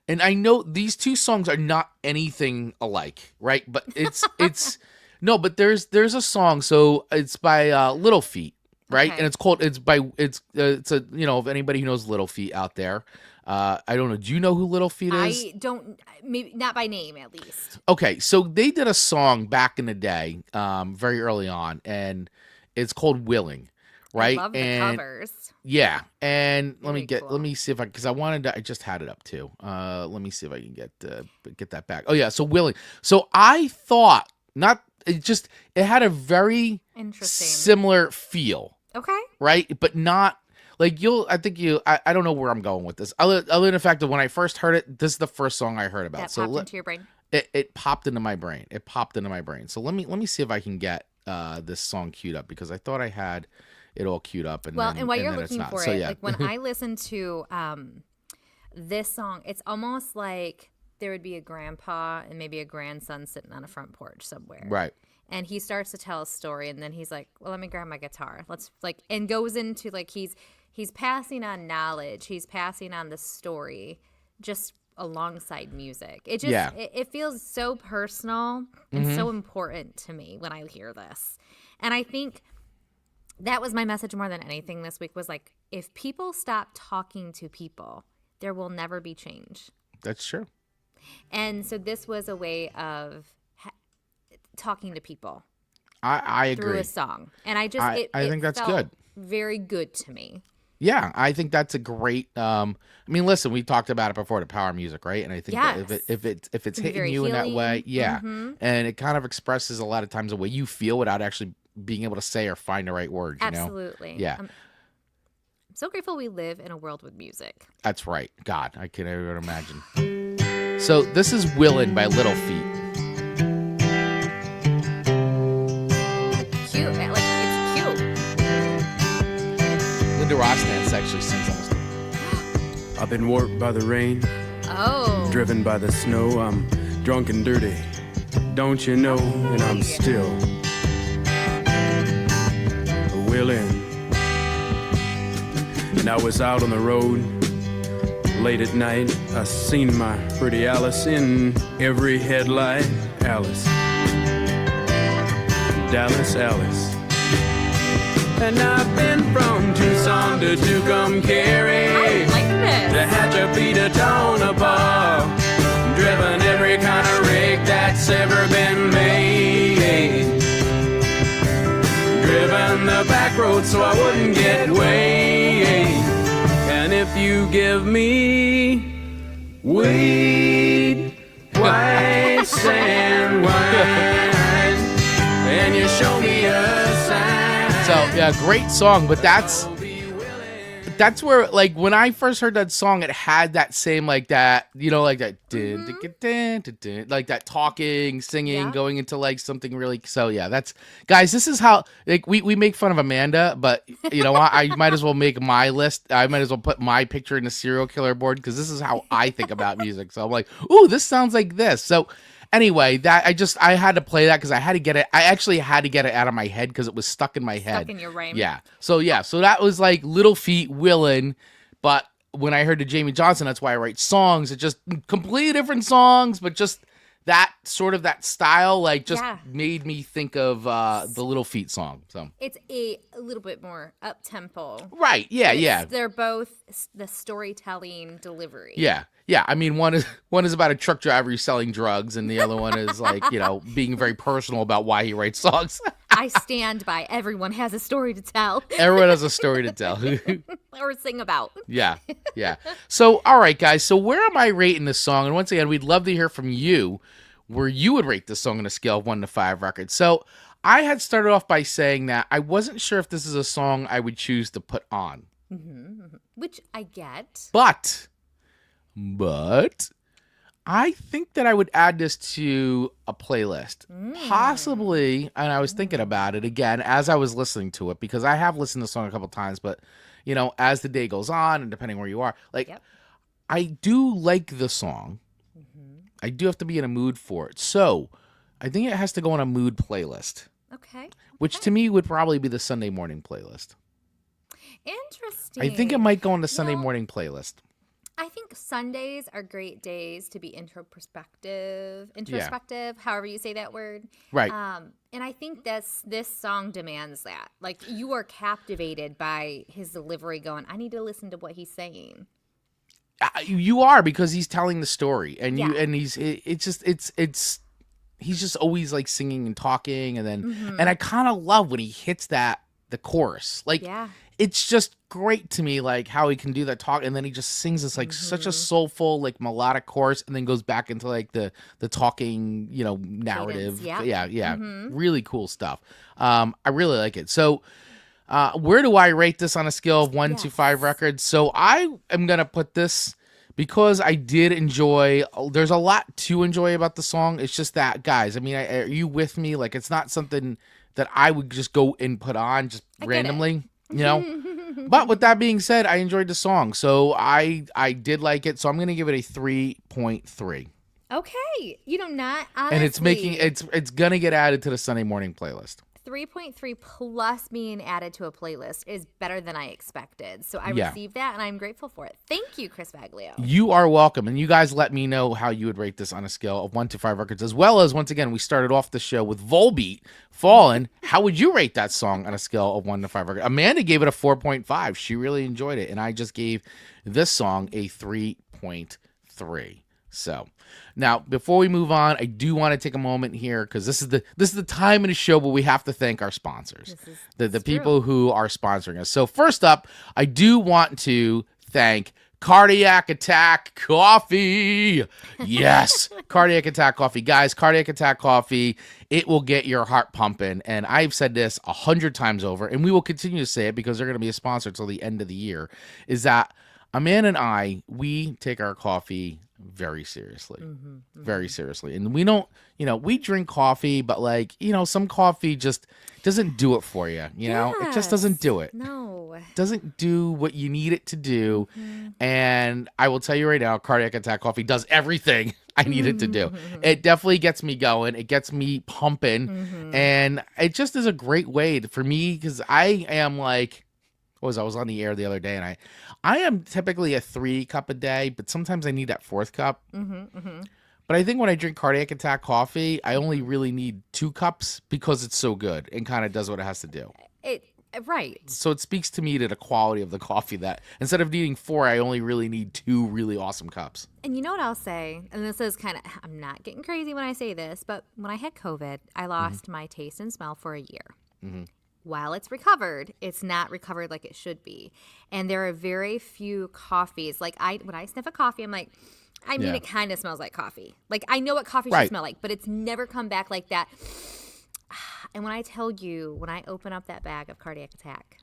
And I know these two songs are not anything alike, right? But it's no, but there's a song. So it's by Little Feat. right? Okay. And it's called, it's a, if anybody who knows Little Feat out there, I don't know. Do you know who Little Feat is? I don't, maybe not by name at least. Okay, so they did a song back in the day, very early on, and it's called Willing, right? I love the and covers. yeah, and Very cool. let me see if because I just had it up too. Let me see if I can get that back. Oh yeah, so Willing. So I thought it had a very Interesting. similar feel, Okay. right? But not like I don't know where I'm going with this. Other than the fact that when I first heard it, this is the first song I heard about. That So popped into your brain. it popped into my brain. It popped into my brain. So let me see if I can get this song queued up because I thought I had it all queued up. And Well, then, and while and you're then it's looking not. for So, it, yeah. like when I listen to this song, it's almost like there would be a grandpa and maybe a grandson sitting on a front porch somewhere. Right. And he starts to tell a story, and then he's like, well, let me grab my guitar. Let's and goes into he's passing on knowledge. He's passing on the story just alongside music. It just, Yeah. it feels so personal and so important to me when I hear this. And I think that was my message more than anything this week was like, if people stop talking to people, there will never be change. That's true. And so this was a way of talking to people I through agree. a song. And I just, I think that's felt good. very good to me. Yeah, I think that's a great. I mean, listen, we talked about it before, the power of music, right? And I think that Yes. if it's Can be hitting very you in that way, healing. yeah, Mhm. and it kind of expresses a lot of times the way you feel without actually being able to say or find the right words. You know? Absolutely. Yeah. I'm so grateful we live in a world with music. That's right. God, I can even imagine. So this is "Willin" by Little Feat. Cute. Like, it's cute. Linda Ronstadt actually sings on this. I've been warped by the rain, Oh. driven by the snow. I'm drunk and dirty, don't you know? And I'm still willing. And I was out on the road late at night. I seen my pretty Alice in every headlight. Alice, Dallas, Alice. And I've been from Tucson to Tucumcari, I like to this. Hatchapee to Tonopah, driven every kind of rig that's ever been made, driven the back road so I wouldn't get weighed. And if you give me weed, white sand wine, and you show me a sign. So yeah, great song, but that's where, like, when I first heard that song, it had that same, like that, like that, like that talking, singing, Yeah. going into like something really. So yeah, that's, guys, this is how, like, we make fun of Amanda, but I might as well make my list. I might as well put my picture in the serial killer board because this is how I think about music. So I'm like, ooh, this sounds like this. So anyway, that I had to play that because I had to get it. I actually had to get it out of my head because it was stuck in my head. Stuck in your brain. Yeah. So that was like Little Feat, Willin'. But when I heard the Jamey Johnson, that's why I write songs. It's just completely different songs, but just that sort of that style, like, just Yeah. made me think of the Little Feat song. So It's a little bit more up tempo. right, yeah. They're both the storytelling delivery. Yeah. I mean, one is about a truck driver who's selling drugs, and the other one is like, being very personal about why he writes songs. I stand by everyone has a story to tell Everyone has a story to tell. or sing about. Yeah. So, all right, guys. So, where am I rating this song? And once again, we'd love to hear from you where you would rate this song on a scale of 1 to 5 records. So, I had started off by saying that I wasn't sure if this is a song I would choose to put on. Which I get. But I think that I would add this to a playlist. Possibly, and I was thinking about it again as I was listening to it, because I have listened to the song a couple times, but, as the day goes on and depending where you are, like, Yep. I do like the song. I do have to be in a mood for it. So I think it has to go on a mood playlist, Okay. which to me would probably be the Sunday morning playlist. Interesting. I think it might go on the Sunday No. morning playlist. I think Sundays are great days to be introspective, however you say that word. Right. And I think this song demands that. Like, you are captivated by his delivery going, I need to listen to what he's saying. You are, because he's telling the story, and he's just always like singing and talking, and then and I kind of love when he hits the chorus. Like, it's just great to me, like how he can do that talk, and then he just sings this like such a soulful, like melodic chorus, and then goes back into like the talking, narrative. Cadence, Really cool stuff. I really like it. So where do I rate this on a scale of 1 to 5 records? So I am gonna put this, because I did enjoy. There's a lot to enjoy about the song. It's just that, guys, I mean, are you with me? Like, it's not something that I would just go and put on just randomly, But with that being said, I enjoyed the song, so I did like it. So I'm gonna give it a 3.3. Okay, not honestly. And it's gonna get added to the Sunday morning playlist. 3.3 plus being added to a playlist is better than I expected. So I received that, and I'm grateful for it. Thank you, Chris Baglio. You are welcome. And you guys let me know how you would rate this on a scale of 1 to 5 records, as well as, once again, we started off the show with Volbeat, Fallen. How would you rate that song on a scale of 1 to 5 records? Amanda gave it a 4.5. She really enjoyed it. And I just gave this song a 3.3. So now, before we move on, I do want to take a moment here, because this is the time in the show where we have to thank our sponsors, the people who are sponsoring us. So first up, I do want to thank Cardiac Attack Coffee. Yes, Cardiac Attack Coffee. Guys, Cardiac Attack Coffee, it will get your heart pumping. And I've said this 100 times over, and we will continue to say it because they're going to be a sponsor till the end of the year, is that Amanda and I, we take our coffee very seriously, very seriously. And we don't, we drink coffee, but like, some coffee just doesn't do it for you. It just doesn't do it. No, doesn't do what you need it to do. And I will tell you right now, Cardiac Attack Coffee does everything I need it to do. It definitely gets me going. It gets me pumping. And it just is a great way for me, because I am like, I was on the air the other day, and I am typically a 3 cup a day, but sometimes I need that 4th cup. But I think when I drink Cardiac Attack Coffee, I only really need 2 cups, because it's so good and kind of does what it has to do. Right. So it speaks to me to the quality of the coffee, that instead of needing 4, I only really need 2 really awesome cups. And you know what I'll say? And this is I'm not getting crazy when I say this, but when I had COVID, I lost my taste and smell for a year. While it's recovered, it's not recovered like it should be. And there are very few coffees. Like, when I sniff a coffee, I'm like, it kind of smells like coffee. Like, I know what coffee should smell like, but it's never come back like that. And when I tell you, when I open up that bag of Cardiac Attack,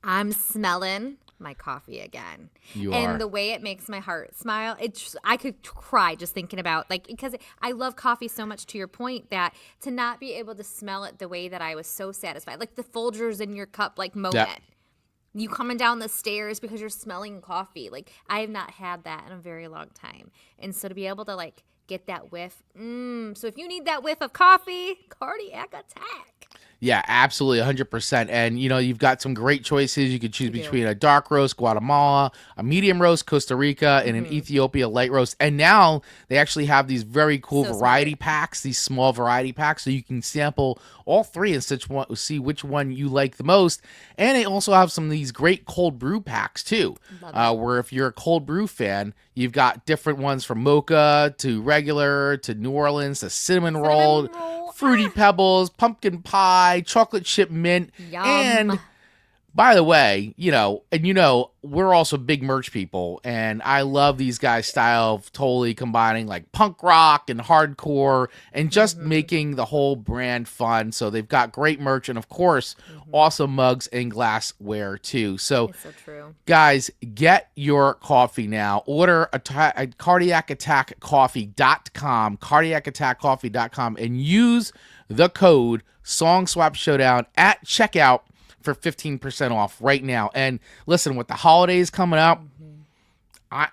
I'm smelling my coffee again. And the way it makes my heart smile, I could cry just thinking about, like, because I love coffee so much, to your point, that to not be able to smell it the way that I was so satisfied, like the Folgers in your cup, like moment. You coming down the stairs because you're smelling coffee. Like, I have not had that in a very long time. And so to be able to, like, get that whiff. So if you need that whiff of coffee, Cardiac Attack. Yeah, absolutely, 100%. And, you've got some great choices. You could choose between a dark roast, Guatemala, a medium roast, Costa Rica, and an Ethiopia light roast. And now they actually have these very cool variety packs, these small variety packs, so you can sample all 3 and see which one you like the most. And they also have some of these great cold brew packs, too, where if you're a cold brew fan, you've got different ones from mocha to regular to New Orleans to cinnamon roll. Fruity Pebbles, pumpkin pie, chocolate chip mint. Yum. And by the way, we're also big merch people, and I love these guys' style of totally combining like punk rock and hardcore and just making the whole brand fun. So they've got great merch and, of course, awesome mugs and glassware too. So, it's so true. Guys, get your coffee now. Order at cardiacattackcoffee.com, cardiacattackcoffee.com, and use the code Song Swap Showdown at checkout for 15% off right now. And listen, with the holidays coming up, I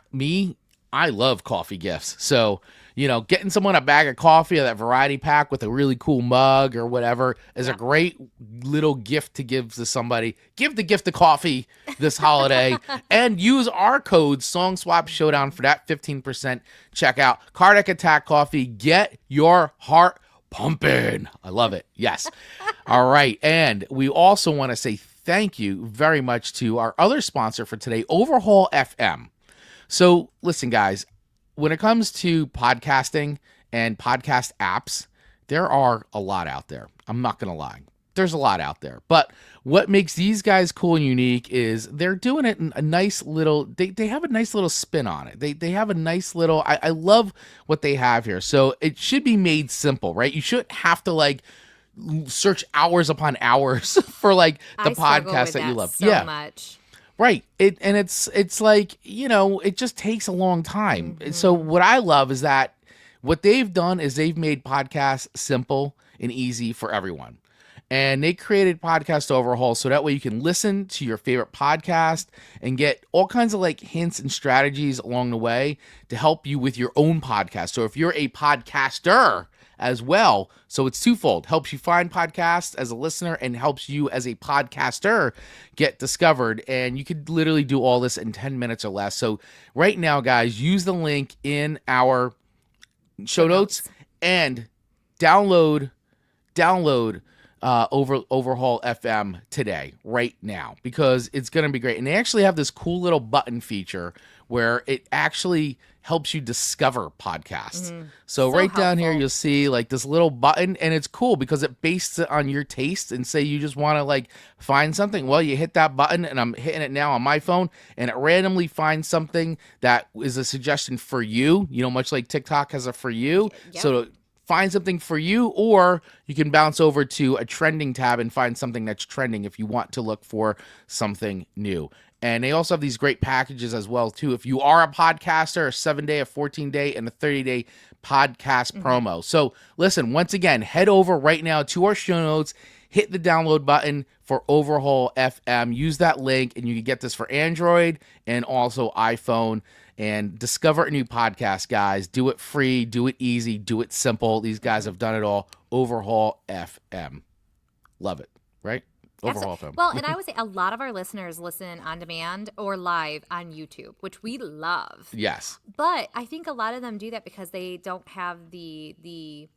love coffee gifts. So, You know, getting someone a bag of coffee or that variety pack with a really cool mug or whatever is a great little gift to give to somebody. Give the gift of coffee this holiday and use our code Song Swap Showdown for that 15% checkout. Cardiac Attack Coffee. Get your heart pumping. I love it. Yes. All right. And we also want to say thank you very much to our other sponsor for today, Overhaul FM. So listen, guys, when it comes to podcasting and podcast apps, there are a lot out there. I'm not going to lie. There's a lot out there. But what makes these guys cool and unique is they're doing it in a nice little, they have a nice little spin on it. They have a nice little, I love what they have here. So it should be made simple, right? You shouldn't have to like search hours upon hours for like the podcast that you love. So much. Right. It's like, you know, it just takes a long time. So what I love is that what they've done is they've made podcasts simple and easy for everyone. And they created Podcast Overhaul so that way you can listen to your favorite podcast and get all kinds of like hints and strategies along the way to help you with your own podcast. So if you're a podcaster as well, so it's twofold, helps you find podcasts as a listener and helps you as a podcaster get discovered. And you could literally do all this in 10 minutes or less. So right now, guys, use the link in our show notes and download Overhaul FM today, right now, because it's going to be great. And they actually have this cool little button feature where it actually helps you discover podcasts. So right down here, you'll see like this little button, and it's cool because it bases it on your taste. And say you just want to like find something. Well, you hit that button, and I'm hitting it now on my phone, and it randomly finds something that is a suggestion for you, you know, much like TikTok has a for you. Yep. So find something for you, or you can bounce over to a trending tab and find something that's trending if you want to look for something new. And they also have these great packages as well, too. If you are a podcaster, a 7-day, a 14-day, and a 30-day podcast promo. So listen, once again, head over right now to our show notes, hit the download button for Overhaul FM. Use that link, and you can get this for Android and also iPhone. And discover a new podcast, guys. Do it free, do it easy, do it simple. These guys have done it all. Overhaul FM. Love it, right? Overhaul FM. Well, and I would say a lot of our listeners listen on demand or live on YouTube, which we love. Yes. But I think a lot of them do that because they don't have the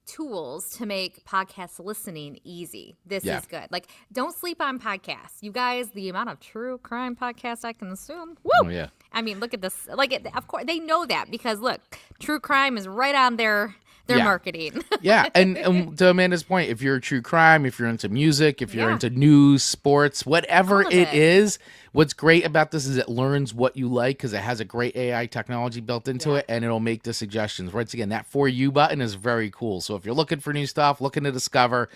tools to make podcast listening easy. This is good. Like, don't sleep on podcasts. You guys, the amount of true crime podcasts I consume. Woo! Oh, yeah. I mean, look at this. Like, of course, they know that because, look, true crime is right on their marketing. Yeah, and to Amanda's point, if you're true crime, if you're into music, if you're into news, sports, whatever it is, what's great about this is it learns what you like because it has a great AI technology built into it, and it'll make the suggestions. Once again, that For You button is very cool. So if you're looking for new stuff, looking to discover,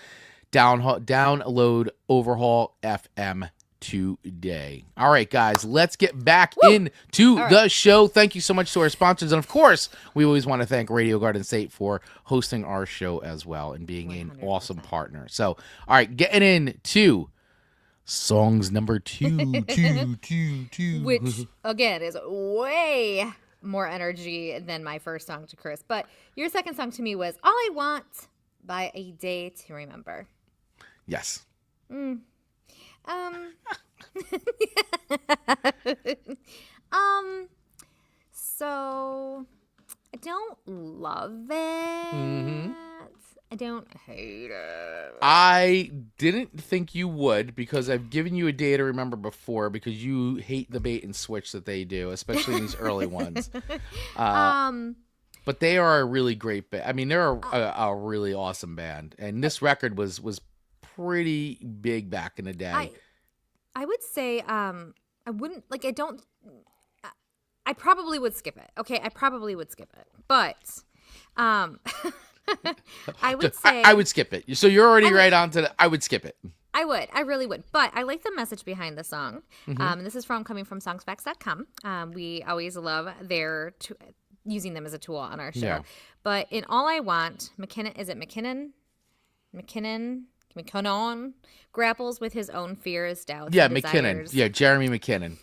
download Overhaul FM today. All right, guys, let's get back into the show. Thank you so much to our sponsors. And of course, we always want to thank Radio Garden State for hosting our show as well and being 100%. An awesome partner. So, all right, getting into songs number two. Which, again, is way more energy than my first song to Chris. But your second song to me was All I Want by A Day to Remember. Yes. So I don't love it. I don't hate it. I didn't think you would because I've given you A Day to Remember before because you hate the bait and switch that they do, especially in these early ones. But they are a really great band. I mean, they're a really awesome band. And this record was pretty big back in the day. I would say I wouldn't like I probably would skip it. Okay, I probably would skip it. But I would say I would skip it. So you're already right on to I would skip it. I would. I really would. But I like the message behind the song. And this is coming from songsfacts.com. We always love using them as a tool on our show. Yeah. But in All I Want, McKinnon grapples with his own fears, doubts, and McKinnon. desires. Yeah, Jeremy McKinnon.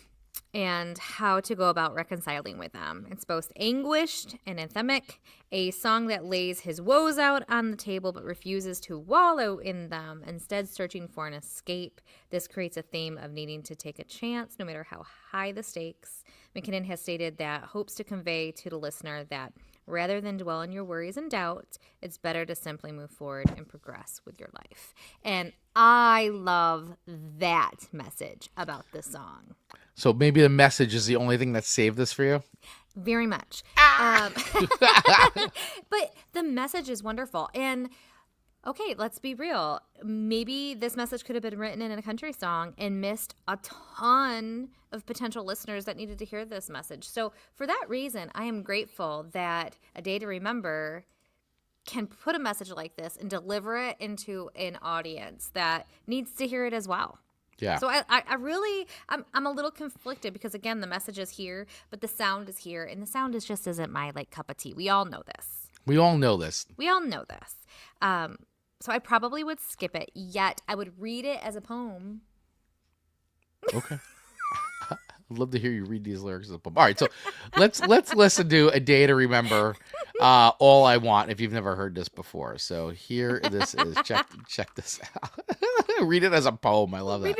and how to go about reconciling with them. It's both anguished and anthemic, a song that lays his woes out on the table but refuses to wallow in them, instead searching for an escape. This creates a theme of needing to take a chance, no matter how high the stakes. McKinnon has stated that hopes to convey to the listener that rather than dwell on your worries and doubts, it's better to simply move forward and progress with your life. And I love that message about this song. So maybe the message is the only thing that saved this for you? Very much. But the message is wonderful. And okay, let's be real. Maybe this message could have been written in a country song and missed a ton of potential listeners that needed to hear this message. So for that reason, I am grateful that A Day to Remember can put a message like this and deliver it into an audience that needs to hear it as well. Yeah. So I really, I'm a little conflicted because, again, the message is here, but the sound is here, and the sound is just isn't my, cup of tea. We all know this. We all know this. So I probably would skip it, yet I would read it as a poem. Okay. I'd love to hear you read these lyrics as a poem. All right, so let's listen to A Day to Remember, All I Want, if you've never heard this before. So here this is. Check this out. Read it as a poem. I love that.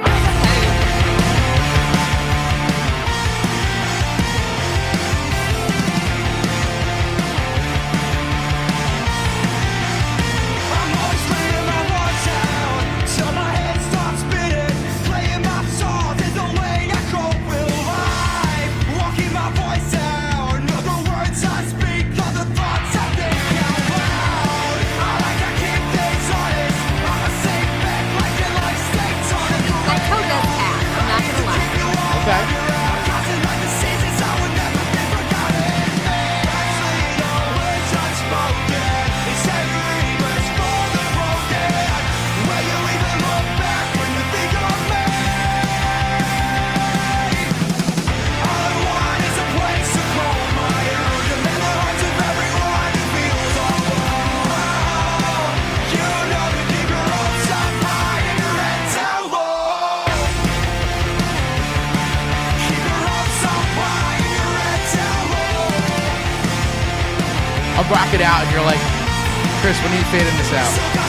I'll rock it out, and you're like, Chris, when are you fading this out?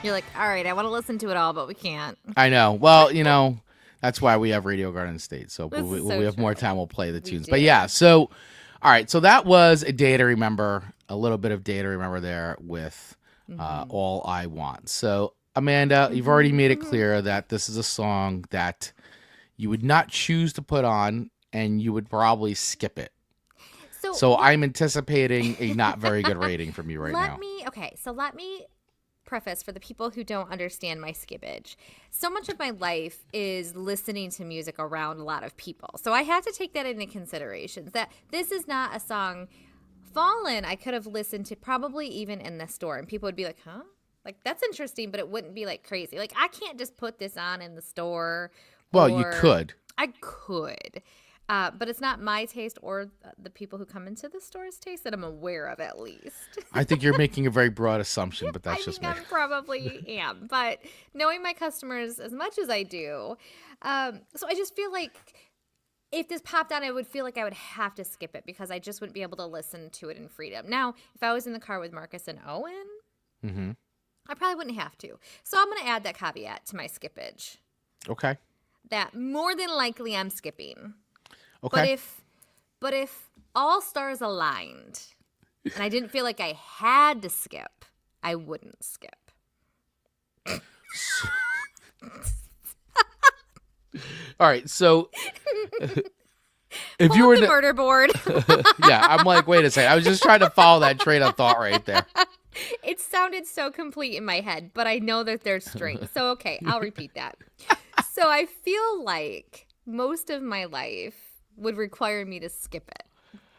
You're like, all right, I want to listen to it all, but we can't. I know. Well, that's why we have Radio Garden State. So This we is so have true. more time, we'll play the tunes. do. But yeah, so, all right. So that was A Day to Remember, a little bit of Day to Remember there with All I Want. So, Amanda, you've already made it clear that this is a song that you would not choose to put on, and you would probably skip it. So I'm anticipating a not very good rating from you right now. Let me preface for the people who don't understand my skippage. So much of my life is listening to music around a lot of people. So I have to take that into consideration, that this is not a song. Fallen, I could have listened to probably even in the store, and people would be like, huh? Like, that's interesting, but it wouldn't be like crazy. Like, I can't just put this on in the store. Well, you could. I could. But it's not my taste or the people who come into the store's taste that I'm aware of, at least. I think you're making a very broad assumption, but that's just me. I probably am. But knowing my customers as much as I do, so I just feel like if this popped on, I would feel like I would have to skip it because I just wouldn't be able to listen to it in freedom. Now, if I was in the car with Marcus and Owen, I probably wouldn't have to. So I'm going to add that caveat to my skippage. Okay. That more than likely I'm skipping. Okay. But if all stars aligned and I didn't feel like I had to skip, I wouldn't skip. All right, so if Pull you up were the to, murder board. yeah, I'm like, wait a second. I was just trying to follow that train of thought right there. It sounded so complete in my head, but I know that there's strings. So, okay, I'll repeat that. So I feel like most of my life would require me to skip it,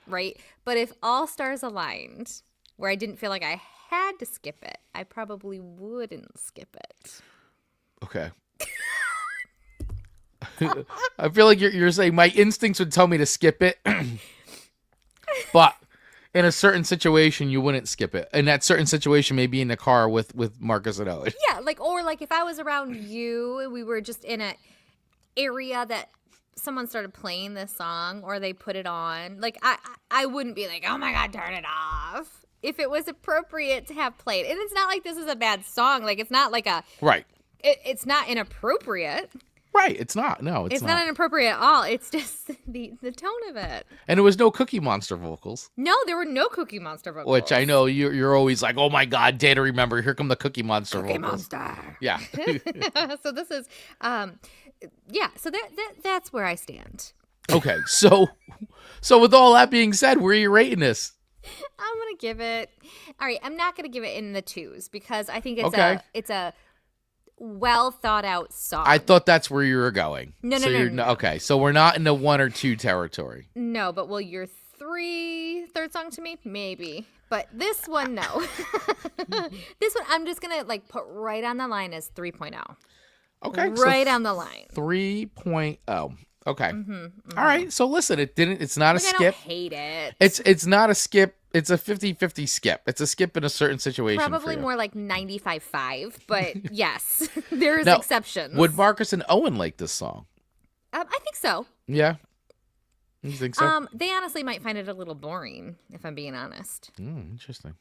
right? But if all stars aligned, where I didn't feel like I had to skip it, I probably wouldn't skip it. Okay. I feel like you're saying my instincts would tell me to skip it, but in a certain situation, you wouldn't skip it. And that certain situation may be in the car with Marcus and Owen. Yeah, or if I was around you and we were just in an area that someone started playing this song or they put it on, like I wouldn't be like, oh my God, turn it off. If it was appropriate to have played. And it's not like this is a bad song. Like, it's not like a... Right. It's not inappropriate. Right, it's not. No, it's not inappropriate at all. It's just the tone of it. And there was no Cookie Monster vocals. No, there were no Cookie Monster vocals. Which I know you're always like, oh my God, day to remember. Here come the Cookie Monster Cookie vocals. Monster. Yeah. So this is, so that's where I stand. Okay, so with all that being said, where are you rating this? I'm going to give it, all right, I'm not going to give it in the 2s because I think it's a well thought out song. I thought that's where you were going. No. Okay, so we're not in the 1 or 2 territory. No, but will your third song to me? Maybe. But this one, no. This one, I'm just going to put right on the line as 3.0. Okay. Right on the line. 3.0. Okay. All right. So listen, it's not a skip. I don't hate it. It's not a skip. It's a 50-50 skip. It's a skip in a certain situation. Probably more like 95-5, but yes, there is exceptions. Would Marcus and Owen like this song? I think so. Yeah. You think so? They honestly might find it a little boring, if I'm being honest. Interesting.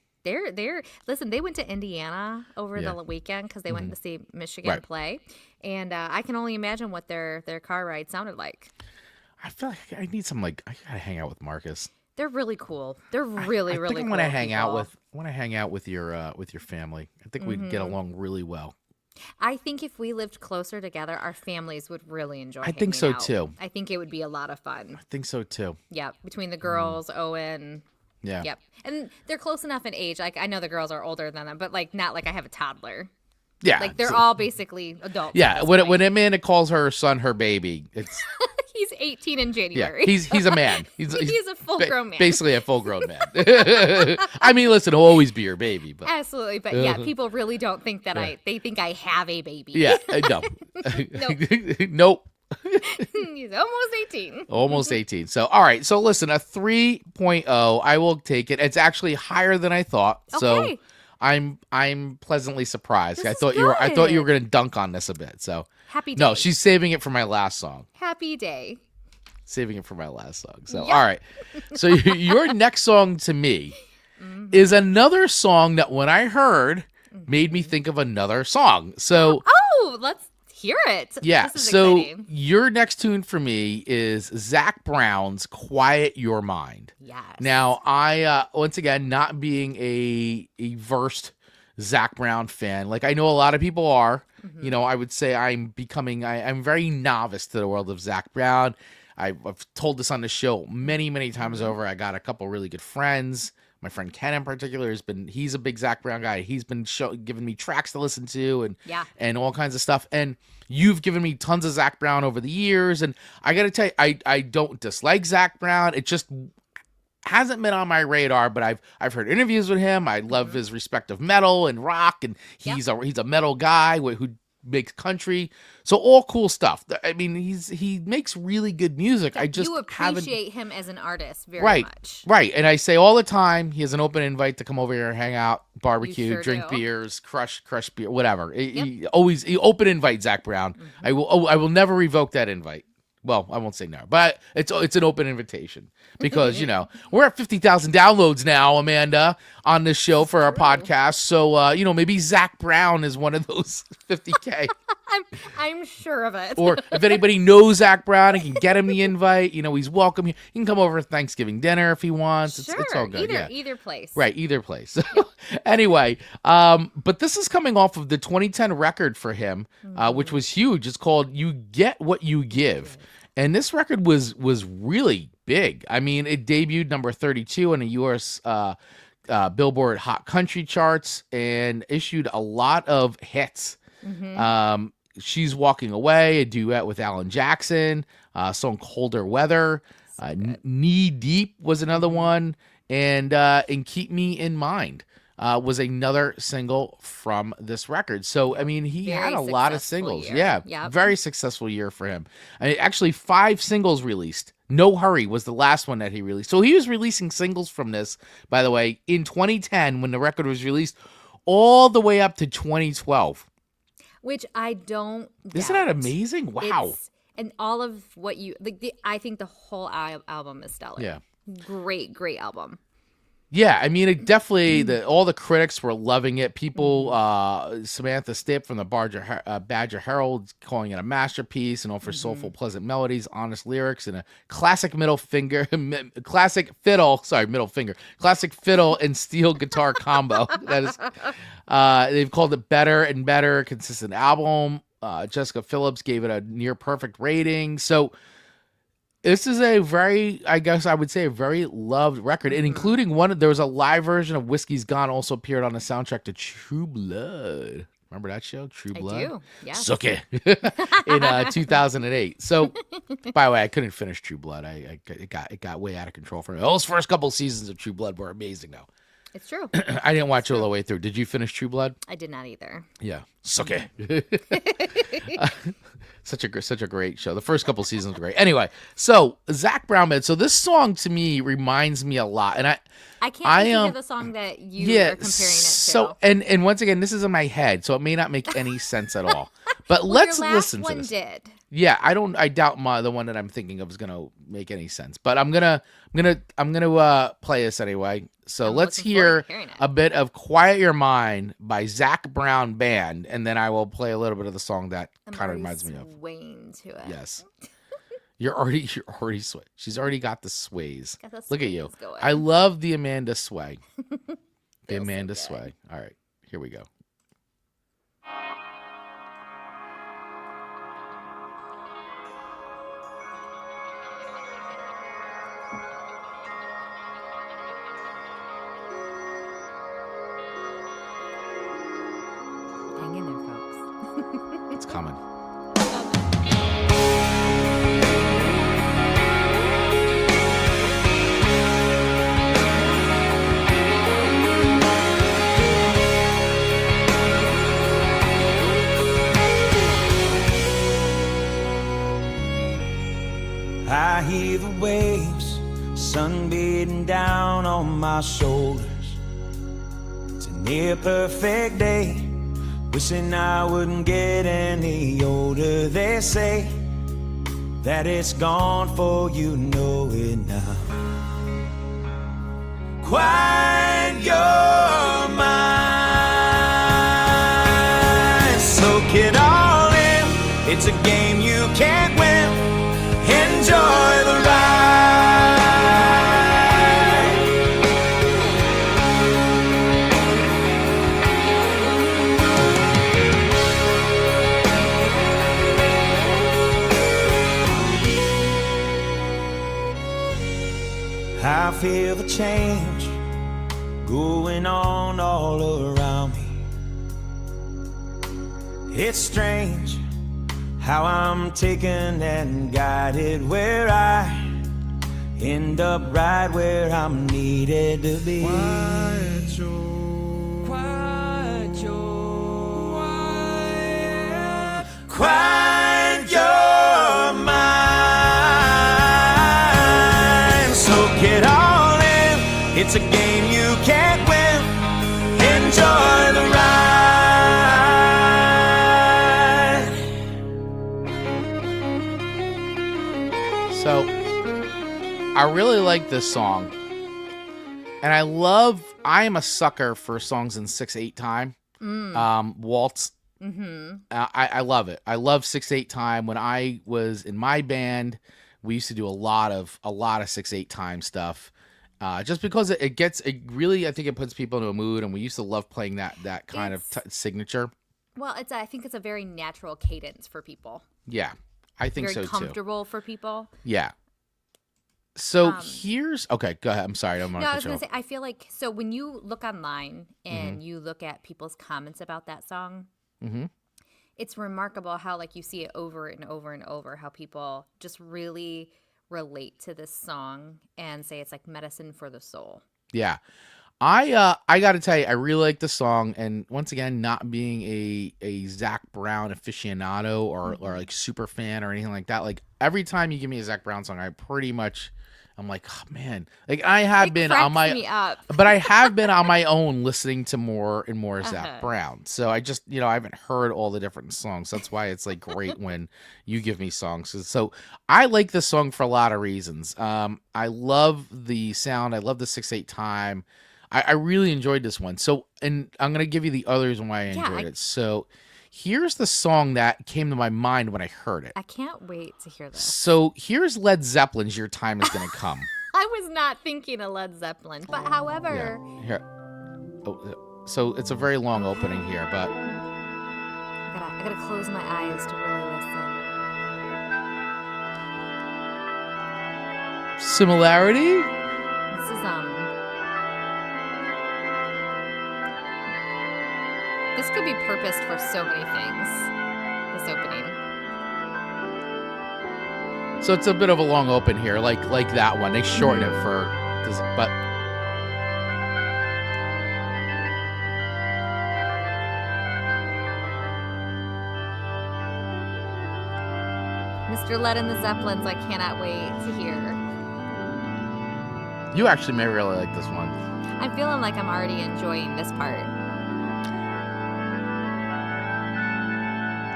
Listen, they went to Indiana over the weekend because they went to see Michigan play. And I can only imagine what their car ride sounded like. I feel like I need some I gotta hang out with Marcus. They're really cool. They're really, really cool. I want to hang out with your family. I think we'd get along really well. I think if we lived closer together, our families would really enjoy I think so out. too. I think it would be a lot of fun. I think so too. Yeah, between the girls, Owen. Yeah. Yep. And they're close enough in age. I know the girls are older than them, but not like I have a toddler. Yeah. They're all basically adults. Yeah. When Amanda calls her son her baby, it's he's 18 in January. Yeah, he's a man. He's a full-grown man. Basically a full-grown man. I mean, listen, he'll always be your baby, but absolutely. But yeah, people really don't think that they think I have a baby. Yeah, no. Nope. He's almost 18. Almost 18. So, all right. So, listen, a 3.0. I will take it. It's actually higher than I thought. Okay. So, I'm pleasantly surprised. I thought good. you were going to dunk on this a bit. So, happy day. No, she's saving it for my last song. Happy day. Saving it for my last song. So, all right. So, your next song to me is another song that when I heard made me think of another song. So, let's hear it. Yeah. This is so exciting. your next tune for me is Zach Brown's "Quiet Your Mind." Yes. Now, I once again, not being a versed Zach Brown fan, like I know a lot of people are. You know, I would say I'm very novice to the world of Zach Brown. I've told this on the show many, many times over. I got a couple really good friends. My friend Ken in particular he's a big Zach Brown guy. He's been giving me tracks to listen to and all kinds of stuff. And you've given me tons of Zach Brown over the years. And I got to tell you, I don't dislike Zach Brown. It just hasn't been on my radar, but I've heard interviews with him. I love his respect of metal and rock, and he's a metal guy who makes country, so all cool stuff. I mean, he makes really good music. I just you appreciate him as an artist very much, right? And I say all the time, he has an open invite to come over here and hang out, barbecue, sure drink do. beers, crush beer, whatever. He open invite Zach Brown. I will never revoke that invite. Well, I won't say no, but it's an open invitation because, we're at 50,000 downloads now, Amanda, on this show for our podcast. So, maybe Zach Brown is one of those 50K. I'm sure of it. Or if anybody knows Zach Brown and can get him the invite, he's welcome. He can come over for Thanksgiving dinner if he wants. Sure, It's all good. Either place. Right, either place. Anyway, but this is coming off of the 2010 record for him, which was huge. It's called "You Get What You Give," and this record was really big. I mean, it debuted number 32 in the U.S. Billboard Hot Country charts and issued a lot of hits. She's Walking Away, a duet with Alan Jackson, song Colder Weather, Knee Deep was another one, and Keep Me in Mind was another single from this record. So, I mean, he had a lot of singles. Year. Yeah, Yep. Very successful year for him. I mean, actually, 5 singles released. No Hurry was the last one that he released. So he was releasing singles from this, by the way, in 2010 when the record was released, all the way up to 2012. Which I don't. Isn't doubt. that amazing? Wow. And all of what you like, I think the whole album is stellar. Yeah. Great album. Yeah, I mean, it definitely, all the critics were loving it. People, Samantha Stipp from the Badger Herald calling it a masterpiece and offers soulful, pleasant melodies, honest lyrics, and a classic classic fiddle and steel guitar combo. That is, they've called it better and better, consistent album. Jessica Phillips gave it a near perfect rating. So, this is a very, I guess I would say, a very loved record, and including there was a live version of Whiskey's Gone also appeared on the soundtrack to True Blood. Remember that show, True Blood? I do, yes. Suck it. In 2008. So, by the way, I couldn't finish True Blood. It got way out of control for me. Those first couple seasons of True Blood were amazing, though. It's true. I didn't watch it all the way through. Did you finish True Blood? I did not either. Yeah. Suck it. Such a great show. The first couple seasons were great. Anyway, so Zach Brown Band. So this song to me reminds me a lot, and I can't think of the song that you are comparing it to. So and once again, this is in my head, so it may not make any sense at all. But let's listen to this. Did. Yeah, I doubt the one that I'm thinking of is gonna make any sense, but I'm gonna play this anyway. So let's hear a bit of "Quiet Your Mind" by Zach Brown Band, and then I will play a little bit of the song that kind of reminds me of. Swaying to it. Yes, you're already sway. She's already got the sways. Look at you. Going. I love the Amanda sway. The Amanda sway. All right, here we go. Hang in there, folks. It's coming. I hear the waves, sun beating down on my shoulders. It's a near perfect day, wishing I wouldn't get any older. They say that it's gone for you know it now. Quiet your mind, soak it all in. It's a game you can't win. Enjoy the ride. I feel the change going on all around me. It's strange how I'm taken and guided, where I end up right where I'm needed to be. Quiet your mind, soak it all in. It's a game you can't win. Enjoy the ride. So, I really like this song, and I am a sucker for songs in 6/8 time. Waltz I love it. I love 6/8 time. When I was in my band, we used to do a lot of 6/8 time stuff. Just because it really, I think it puts people into a mood, and we used to love playing that kind of signature. Well, I think it's a very natural cadence for people. Yeah, I think so very too. comfortable for people. Yeah. So okay, go ahead. I'm sorry. I was going to say, I feel like, so when you look online and you look at people's comments about that song, it's remarkable how, like, you see it over and over and over, how people just really relate to this song and say it's like medicine for the soul. Yeah. I got to tell you, I really like the song, and once again, not being a Zac Brown aficionado or like super fan or anything like that. Like, every time you give me a Zac Brown song, I'm like, oh man, like I have been on my, but I have been on my own listening to more and more Zac Brown. So I just, I haven't heard all the different songs. That's why it's like great when you give me songs. So I like this song for a lot of reasons. I love the sound. I love the 6/8 time. I really enjoyed this one. So, and I'm going to give you the other reason why I enjoyed it. So here's the song that came to my mind when I heard it. I can't wait to hear this. So here's Led Zeppelin's Your Time Is Gonna Come. I was not thinking of Led Zeppelin, but however... Yeah. Here. Oh, so it's a very long opening here, but... I gotta close my eyes to really listen. Similarity? This is, this could be purposed for so many things, this opening. So it's a bit of a long open here, like that one. They shorten it for this, but Mr. Led and the Zeppelins, I cannot wait to hear. You actually may really like this one. I'm feeling like I'm already enjoying this part.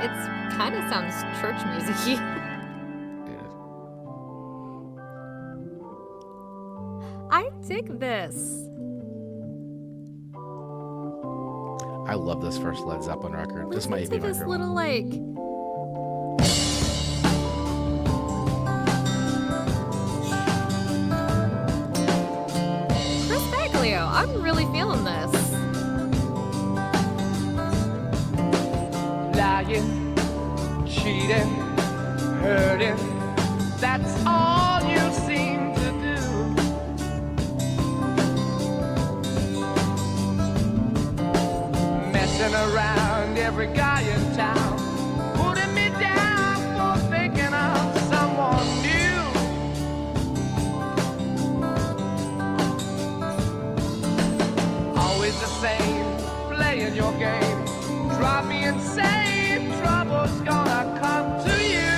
It kind of sounds church music-y. I dig this. I love this first Led Zeppelin record. This might be my this favorite little one. like. Chris Baglio, I'm really feeling this. Lying, cheating, hurting, that's all you seem to do. Messing around every guy in town, putting me down for thinking of someone new. Always the same, playing your game, drive me insane. Trouble's gonna come to you.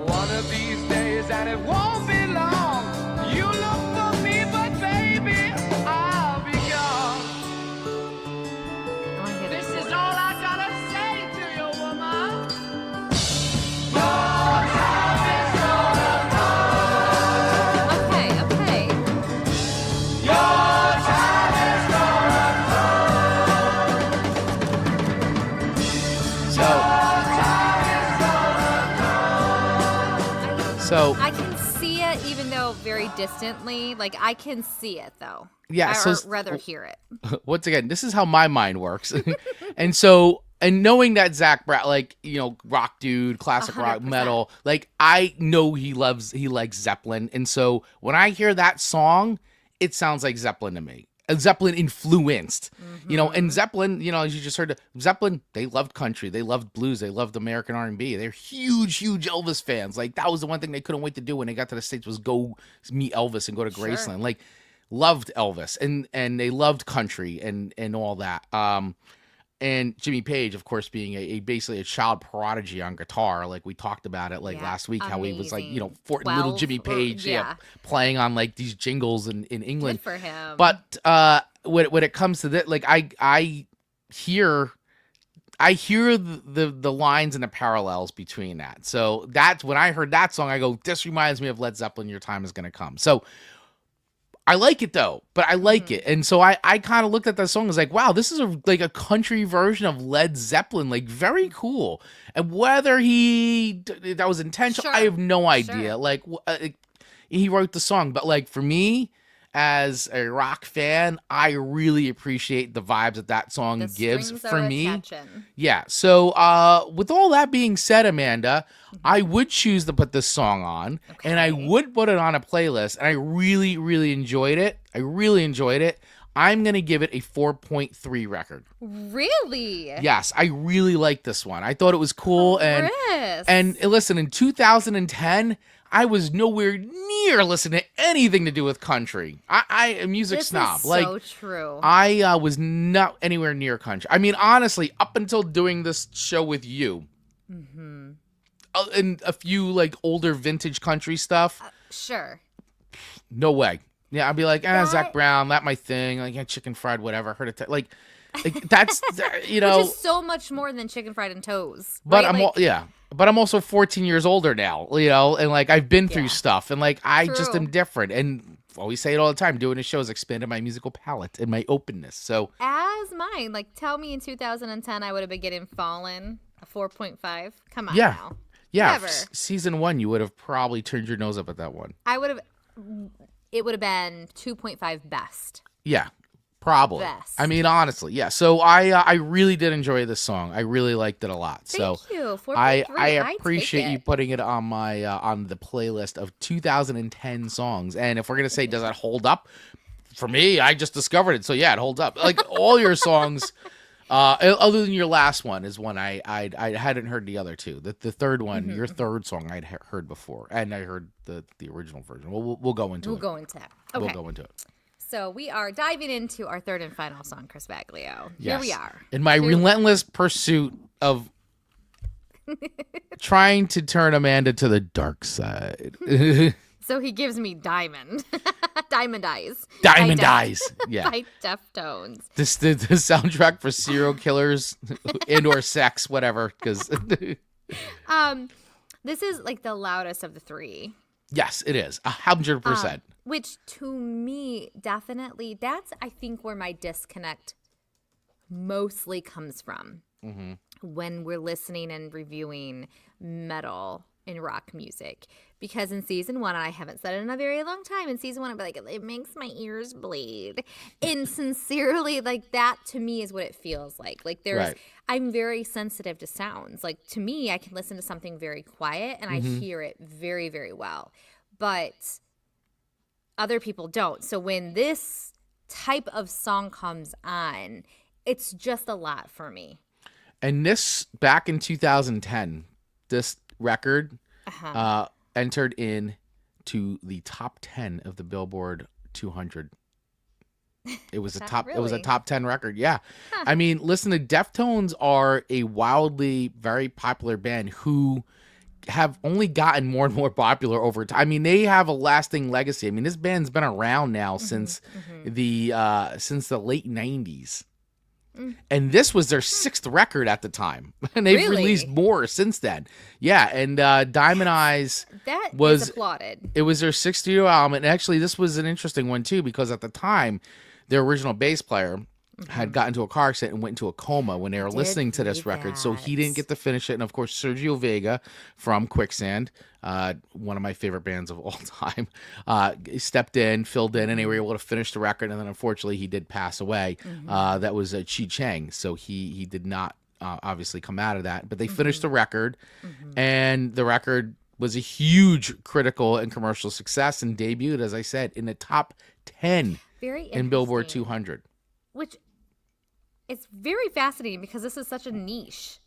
One of these days, and it won't be long, you look for me, but baby, I'll be gone. This is all I gotta say to you, woman. Your time is gonna come. Okay. Your time is So I can see it, even though very distantly. Like, I can see it, though. Yeah, Or rather hear it. once again, this is how my mind works. And so, and knowing that Zac Brown, like, rock dude, classic rock, 100%. metal, like, I know he likes Zeppelin. And so when I hear that song, it sounds like Zeppelin to me. Zeppelin influenced, and Zeppelin, as you just heard, Zeppelin, they loved country, they loved blues, they loved American R&B. They're huge Elvis fans. Like, that was the one thing they couldn't wait to do when they got to the States was go meet Elvis and go to Graceland. Sure. Like, loved Elvis and they loved country and all that. And Jimmy Page, of course, being basically a child prodigy on guitar, like we talked about it last week, how he was like, little Jimmy Page, playing on like these jingles in England. Good for him. But when it comes to that, like I hear the lines and the parallels between that. So that's when I heard that song, I go, this reminds me of Led Zeppelin. Your Time Is Gonna Come. So I like it though, but I like it. And so I kind of looked at that song and was like, wow, this is like a country version of Led Zeppelin, like very cool. And whether that was intentional, I have no idea. Sure. Like he wrote the song, but like for me as a rock fan, I really appreciate the vibes that song gives for me. Catching. Yeah. So with all that being said, Amanda, I would choose to put this song on, and I would put it on a playlist, and I really, really enjoyed it. I'm going to give it a 4.3 record. Really? Yes, I really like this one. I thought it was cool. And listen, in 2010, I was nowhere near listening to anything to do with country. I a music snob. Is so true. I was not anywhere near country. I mean, honestly, up until doing this show with you, and a few like older vintage country stuff. Sure. No way. Yeah, I'd be like, Zach Brown, that my thing. Like, chicken fried, whatever. Heard it. Like that's Which is so much more than chicken fried and toes. But right? But I'm also 14 years older now, and like I've been through stuff, and like I just am different. And I always say it all the time, doing a show has expanded my musical palette and my openness. So as mine, like tell me in 2010 I would have been getting Fallen a 4.5. Come on yeah. now. Yeah, Never. Season 1, you would have probably turned your nose up at that one. It would have been 2.5 best. Yeah, probably. Best. I mean, honestly, yeah. So I really did enjoy this song. I really liked it a lot. Thank you. 4.3. I appreciate you putting it on my on the playlist of 2010 songs. And if we're gonna say, does that hold up? For me, I just discovered it, so yeah, it holds up. Like all your songs. Other than your last one is one I hadn't heard the other two. The third one, your third song, I'd heard before, and I heard the original version. We'll go into it. We'll go into that. Okay. We'll go into it. So we are diving into our third and final song, Chris Baglio. Yes. Here we are. In my relentless pursuit of trying to turn Amanda to the dark side. So he gives me Diamond. Diamond Eyes. Diamond Eyes. Yeah. By Deftones. This the soundtrack for serial killers and or sex, whatever. Because this is like the loudest of the three. Yes, it is 100%. Which to me, definitely, that's I think where my disconnect mostly comes from when we're listening and reviewing metal and rock music. Because in season 1, and I haven't said it in a very long time, in season 1, I'd be like, it makes my ears bleed. And sincerely, like that to me is what it feels like. Like I'm very sensitive to sounds. Like to me, I can listen to something very quiet and I hear it very, very well. But other people don't. So when this type of song comes on, it's just a lot for me. And this, back in 2010, this record entered in to the top 10 of the Billboard 200. It was a top 10 record. Yeah. Huh. I mean, listen, the Deftones are a wildly very popular band who have only gotten more and more popular over time. I mean, they have a lasting legacy. I mean, this band's been around now since the late 90s. And this was their 6th record at the time. And they've released more since then. Yeah, and Diamond Eyes was applauded. It was their 6th studio album. And actually, this was an interesting one, too, because at the time, their original bass player had gotten into a car accident and went into a coma when they were listening to this record. So he didn't get to finish it. And, of course, Sergio Vega from Quicksand, one of my favorite bands of all time, stepped in, filled in, and they were able to finish the record. And then, unfortunately, he did pass away. That was Chi Chang. So he did not obviously come out of that. But they finished the record, and the record was a huge critical and commercial success and debuted, as I said, in the top 10 in Billboard 200. Which it's very fascinating because this is such a niche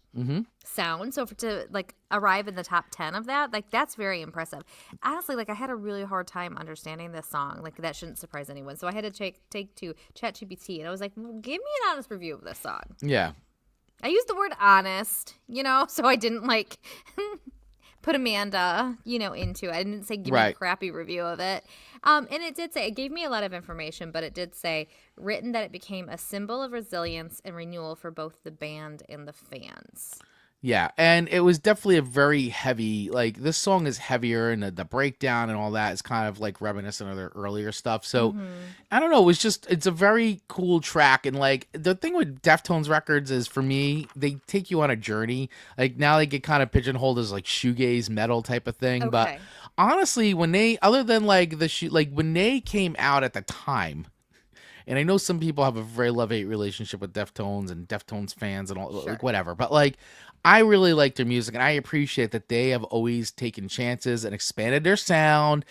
sound. So to like arrive in the top 10 of that, like that's very impressive. Honestly, like I had a really hard time understanding this song. Like that shouldn't surprise anyone. So I had to take to ChatGPT and I was like, well, give me an honest review of this song. Yeah. I used the word honest, so I didn't like put Amanda, into it. I didn't say give me a crappy review of it. And it did say, it gave me a lot of information, but it did say, written that it became a symbol of resilience and renewal for both the band and the fans. Yeah, and it was definitely a very heavy, like, this song is heavier, and the breakdown and all that is kind of like reminiscent of their earlier stuff. So I don't know, it's a very cool track. And like the thing with Deftones records is, for me, they take you on a journey. Like now they get kind of pigeonholed as like shoegaze metal type of thing. But Okay. honestly, when they, other than like when they came out at the time, and I know some people have a very love-hate relationship with Deftones and Deftones fans and all, like, whatever. But like, I really like their music, and I appreciate that they have always taken chances and expanded their sound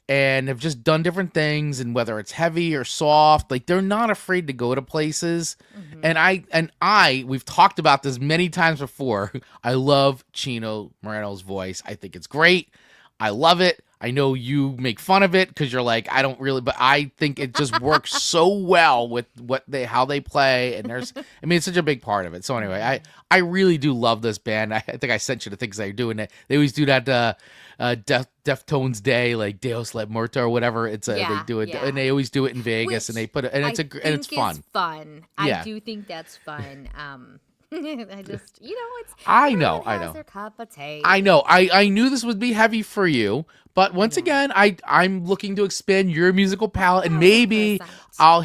and have just done different things. And whether it's heavy or soft, like, they're not afraid to go to places. And we've talked about this many times before. I love Chino Moreno's voice. I think it's great. I love it. I know you make fun of it because you're like, I don't really, but I think it just works so well with how they play. And it's such a big part of it. So anyway, I really do love this band. I think I sent you the things they're doing. They always do that Deftones Day, like Deus Le Muerto or whatever. It's they do it, and they always do it in Vegas, and they put it, and it's fun. I do think that's fun. I just, it's. I know. Their cup of tea. I know. I knew this would be heavy for you, but once again, I'm looking to expand your musical palette, and maybe 100%. I'll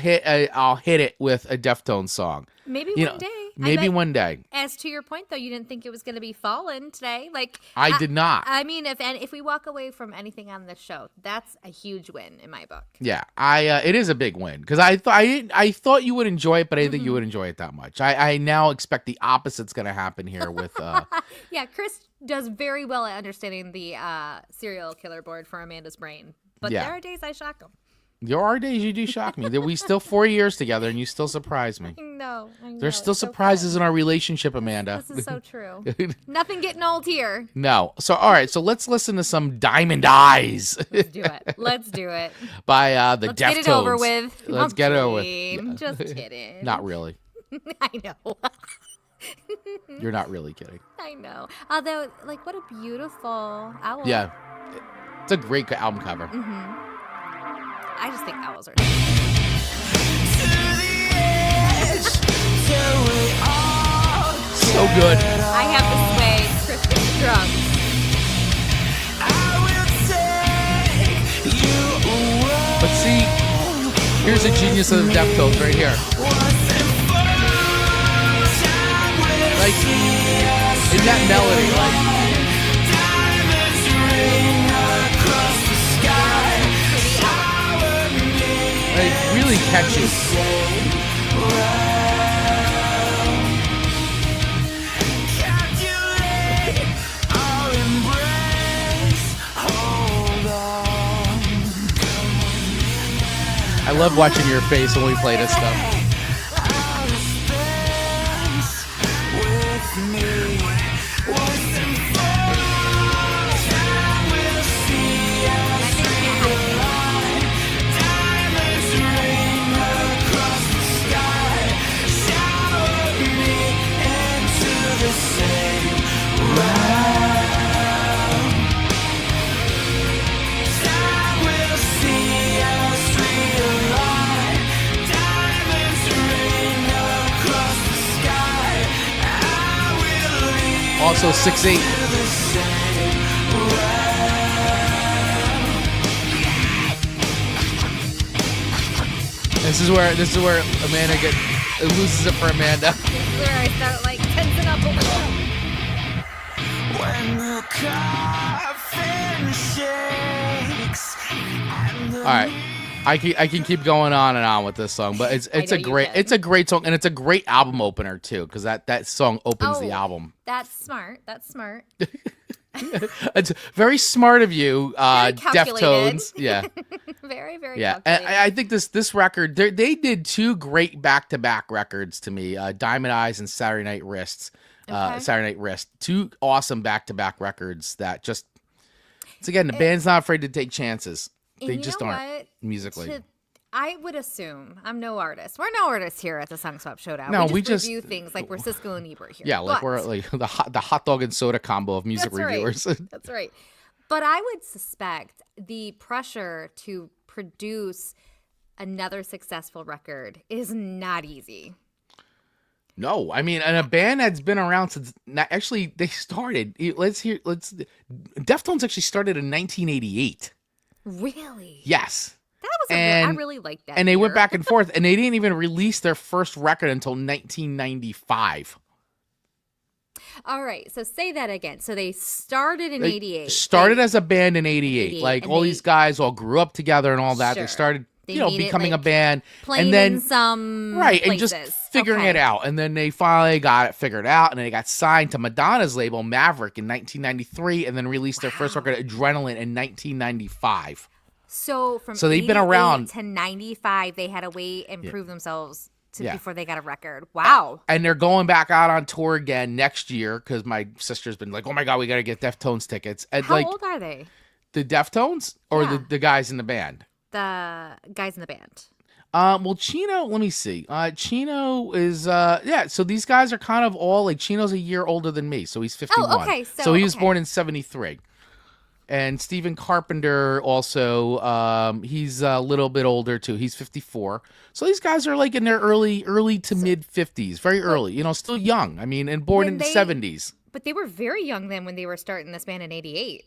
hit it with a Deftones song. Maybe You one know, day. Maybe one day. As to your point, though, you didn't think it was going to be Fallen today. Like, I did not. I mean, if we walk away from anything on this show, that's a huge win in my book. Yeah, it is a big win because I thought you would enjoy it, but I didn't think you would enjoy it that much. I now expect the opposite's going to happen here with. Yeah, Chris does very well at understanding the serial killer board for Amanda's brain, but Yeah. there are days I shock him. There are days you do shock me. We still 4 years together, and you still surprise me. No, I know. There's still it's so surprises fun. in our relationship, Amanda. This is so true. Nothing getting old here. No. So, all right. So let's listen to some Diamond Eyes Let's do it. Let's do it. by the Let's Deftones. get it over with. Let's I'm get it over with. kidding. Just kidding. Not really. I know. You're not really kidding. I know. Although, like, what a beautiful owl. Yeah. It's a great album cover. I just think owls are. So good. I have the sway. Chris gets the drums. But see, here's the genius of the Deftones right here. Like, in that melody, like really catchy. I love watching your face when we play this stuff. Also 6'8". This is where Amanda loses it for Amanda. This is where I start, like, tensing up a little. When the coffin shakes and the All right. I can keep going on and on with this song, but it's know a you great can. it's a great song, and it's a great album opener too, because that song opens the album. That's smart. That's smart. It's very smart of you, calculated. Deftones. Yeah, Very, very yeah. And calculated. I think this record, they did two great back-to-back records to me, Diamond Eyes and Saturday Night Wrists. Okay. Saturday Night Wrist, two awesome back-to-back records that just. It's again, the band's not afraid to take chances. And They you just know aren't what? musically. I would assume I'm no artist. We're no artists here at the Song Swap Showdown. No, we just review things like we're Siskel and Ebert here. Yeah, like But- we're like the hot dog and soda combo of music That's right. reviewers. That's right. But I would suspect the pressure to produce another successful record is not easy. No, I mean, and a band that's been around since actually they started. Deftones actually started in 1988. Really? Yes. That was I really like that. And they went year. back and forth, and they didn't even release their first record until 1995. All right, so say that again. So they started in 88. Started as a band in 88. 88, Like and all they- these guys all grew up together and all that. Sure. They started, They you know, made it, becoming like, a band, Playing and then in some right, places. and just figuring Okay. it out. And then they finally got it figured out, and then they got signed to Madonna's label Maverick in 1993, and then released their first record, Adrenaline, in 1995. So from So they've been 88 around- to 95, they had to wait and Yeah. prove themselves Yeah. before they got a record. Wow. And they're going back out on tour again next year because my sister's been like, "Oh my god, we got to get Deftones tickets." And How like old are they? the Deftones or Yeah. the guys in the band. The guys in the band. Well, Chino, let me see. Chino is so these guys are kind of all like Chino's a year older than me, so he's 51. Oh, okay. So he was okay. born in 73. And Stephen Carpenter also he's a little bit older too. He's 54. So these guys are like in their early to mid 50s, very early, you know, still young. I mean, and born When in the they- 70s. But they were very young then when they were starting this band in 88.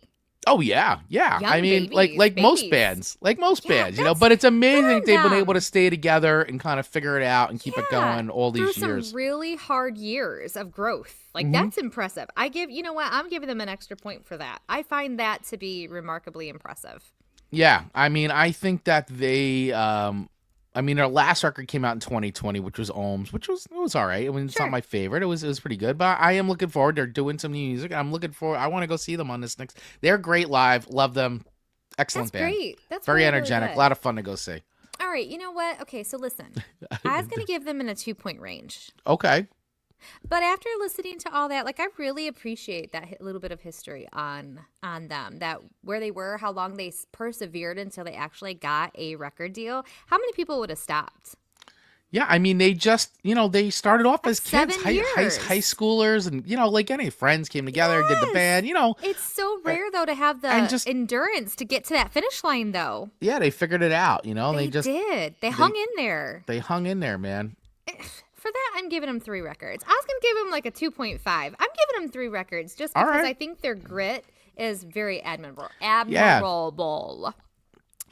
Oh yeah. Young I mean, babies, like most babies. bands, you know. that's But it's amazing good that they've been on able to them. stay together and kind of figure it out and keep it Yeah, going all these through years. some really hard years of growth. Like that's impressive. You know what? I'm giving them an extra point for that. I find that to be remarkably impressive. Yeah, I mean, I think that they, their last record came out in 2020, which was Ohms, which was all right. I mean, it's Sure. not my favorite. It was pretty good, but I am looking forward. They're doing some new music. I want to go see them on this next. They're great live. Love them. Excellent That's band. great. That's Very really, energetic. really A lot of fun to go see. good. All right. You know what? Okay. So listen, I was going to give them in a 2-point range. Okay. But after listening to all that, like I really appreciate that little bit of history on them, that where they were, how long they persevered until they actually got a record deal. How many people would have stopped? Yeah, I mean, they just, you know, they started off as kids, 7 years. high schoolers, and, you know, like any friends came together, did the Yes. band, you know. It's so rare though to have the and just- endurance to get to that finish line though. Yeah, they figured it out, you know. They just did. They hung in there. They hung in there, man. For that, I'm giving them 3 records. I was going to give them like a 2.5. I'm giving them 3 records just All because right. I think their grit is very admirable. I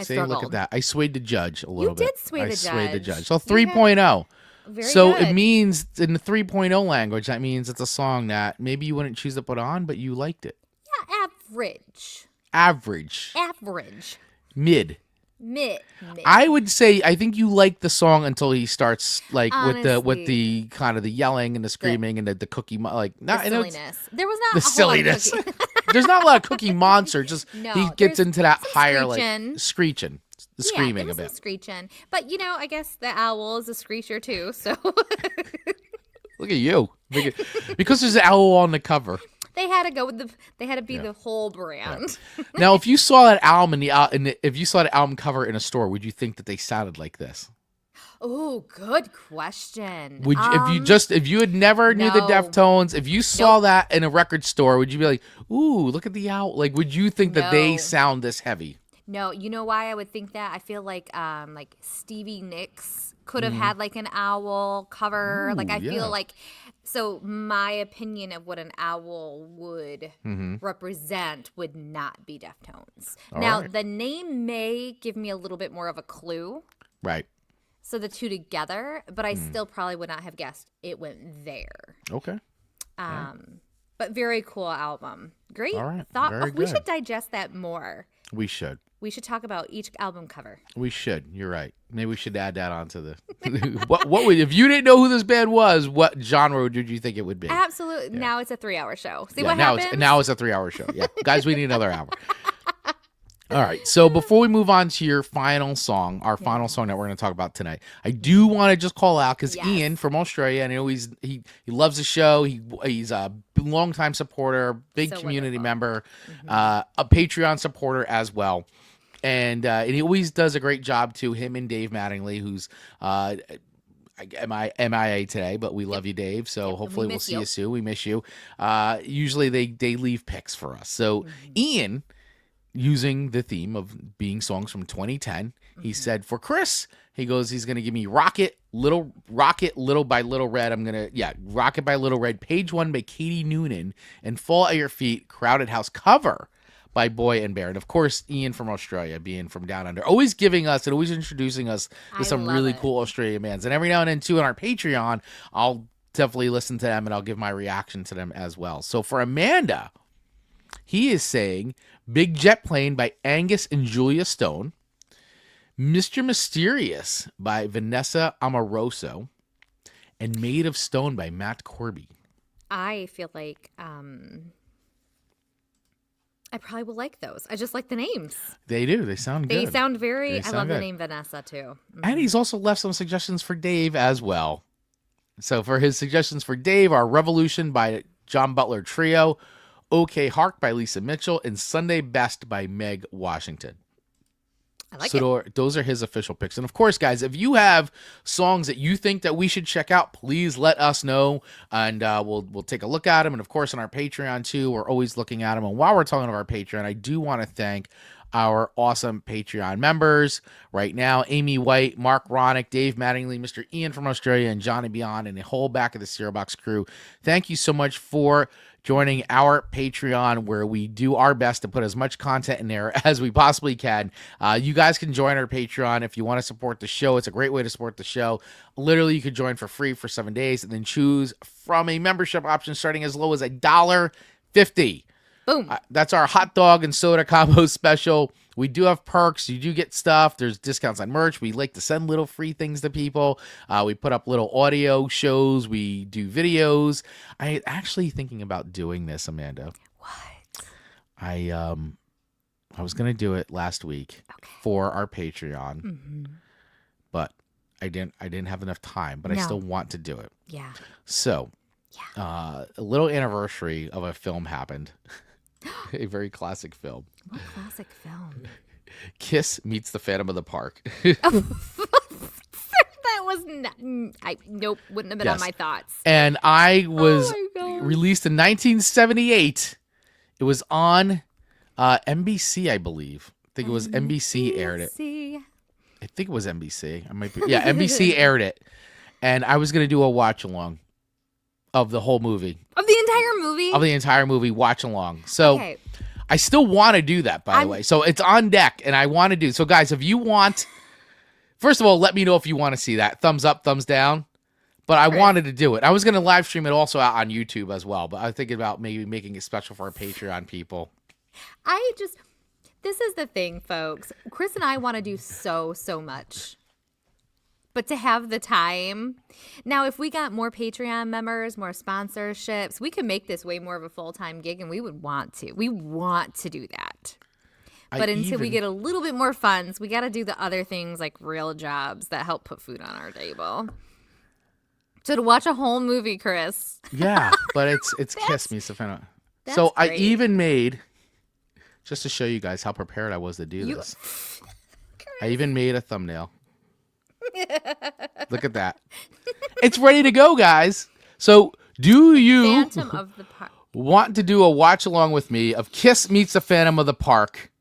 See, look at struggled. that. I swayed the judge a little bit. did sway the I swayed the judge. judge. So You 3.0. Very So good. it means in the 3.0 language, that means it's a song that maybe you wouldn't choose to put on, but you liked it. Yeah, average. Average. Mid. Mid. I would say I think you like the song until he starts like with the Honestly. kind of the yelling and the screaming and the cookie like The not I know it's- silliness. There was not the a whole silliness. lot of cookie. There's not a lot of Cookie Monster. Just No, he gets there's into that some higher screeching. like screeching, the Yeah, screaming there a was some bit. screeching. But, you know, I guess the owl is a screecher too, so... Look at you, because there's an owl on the cover. They had to go with they had to be the whole brand. Now, if you saw that album if you saw the album cover in a store, would you think that they sounded like this? Oh, good question. Would you, if you had never knew the no. Deftones, if you saw that in a record store, would you be like, "Ooh, look at the owl"? Like, would you think that they No. sound this heavy? No, you know why I would think that? I feel like Stevie Nicks could have had like an owl cover. Like I yeah. feel like so my opinion of what an owl would represent would not be Deftones. Now right. the name may give me a little bit more of a clue. Right. So the two together, but I still probably would not have guessed it went there. Okay. But very cool album. Great All right, thought. very We good. should digest that more. We should. We should talk about each album cover. We should. You're right. Maybe we should add that onto the. what would if you didn't know who this band was? What genre did you think it would be? Absolutely. Now it's a 3-hour show. See Yeah, what now happens? it's a 3-hour show. Yeah, guys, we need another hour. All right. So before we move on to your final song, our final song that we're going to talk about tonight, I do want to just call out because Yes. Ian from Australia, and he loves the show. He's a longtime supporter, big So community wonderful. member, a Patreon supporter as well. And he always does a great job too. Him and Dave Mattingly, who's MIA today, but we love you, Dave. So Yep, hopefully we we'll miss see you. you soon. We miss you. Usually they leave picks for us. So Ian, using the theme of being songs from 2010, he said for Chris, he goes, he's going to give me Rocket Rocket Little by Little Red. Rocket by Little Red, Page One by Katie Noonan, and Fall at Your Feet, Crowded House cover by Boy and Bear. And of course, Ian from Australia, being from down under, always giving us and always introducing us to some really cool Australian bands. And every now and then too, on our Patreon, I'll definitely listen to them and I'll give my reaction to them as well. So for Amanda, he is saying Big Jet Plane by Angus and Julia Stone, Mr. Mysterious by Vanessa Amoroso, and Made of Stone by Matt Corby. I feel like I probably will like those. I just like the names. They do. They sound good. They sound very... I love the name Vanessa, too. Mm-hmm. And he's also left some suggestions for Dave as well. So for his suggestions for Dave are Revolution by John Butler Trio, OK Hark by Lisa Mitchell, and Sunday Best by Meg Washington. I like it. Those are his official picks. And of course, guys, if you have songs that you think that we should check out, please let us know, and we'll take a look at them. And of course, on our Patreon too, we're always looking at them. And while we're talking about our Patreon, I do want to thank our awesome Patreon members right now: Amy White, Mark Ronick, Dave Mattingly, Mr. Ian from Australia, and Johnny Beyond, and the whole back of the Cereal Box crew. Thank you so much for joining our Patreon, where we do our best to put as much content in there as we possibly can. You guys can join our Patreon if you want to support the show. It's a great way to support the show. Literally, you could join for free for 7 days and then choose from a membership option starting as low as $1.50. Boom. That's our hot dog and soda combo special. We do have perks. You do get stuff. There's discounts on merch. We like to send little free things to people. We put up little audio shows. We do videos. I actually thinking about doing this, Amanda. What? I was gonna do it last week for our Patreon, but I didn't have enough time. But I still want to do it. Yeah. So, a little anniversary of a film happened. A very classic film. What classic film? Kiss Meets the Phantom of the Park. That was not... Nope, wouldn't have been on my thoughts. And I was released in 1978. It was on NBC, I believe. I think it was NBC aired it. I think it was NBC. I might be. Yeah, NBC aired it. And I was going to do a watch along of the whole movie. Of the entire movie? Of the entire movie, watch along. So I still want to do that, by the way. So it's on deck, and I want to do. So guys, if you want, first of all, let me know if you want to see that. Thumbs up, thumbs down. But I wanted to do it. I was going to live stream it also out on YouTube as well. But I was thinking about maybe making it special for our Patreon people. This is the thing, folks. Chris and I want to do so much. But to have the time. Now, if we got more Patreon members, more sponsorships, we could make this way more of a full-time gig, and we would want to. We want to do that. But until we get a little bit more funds, we got to do the other things like real jobs that help put food on our table. So to watch a whole movie, Chris. Yeah, but it's Kiss Me, Savannah. So I even made, just to show you guys how prepared I was to do this, I even made a thumbnail. Look at that. It's ready to go, guys. So do you Phantom of the Park. Want to do a watch along with me of Kiss Meets the Phantom of the Park?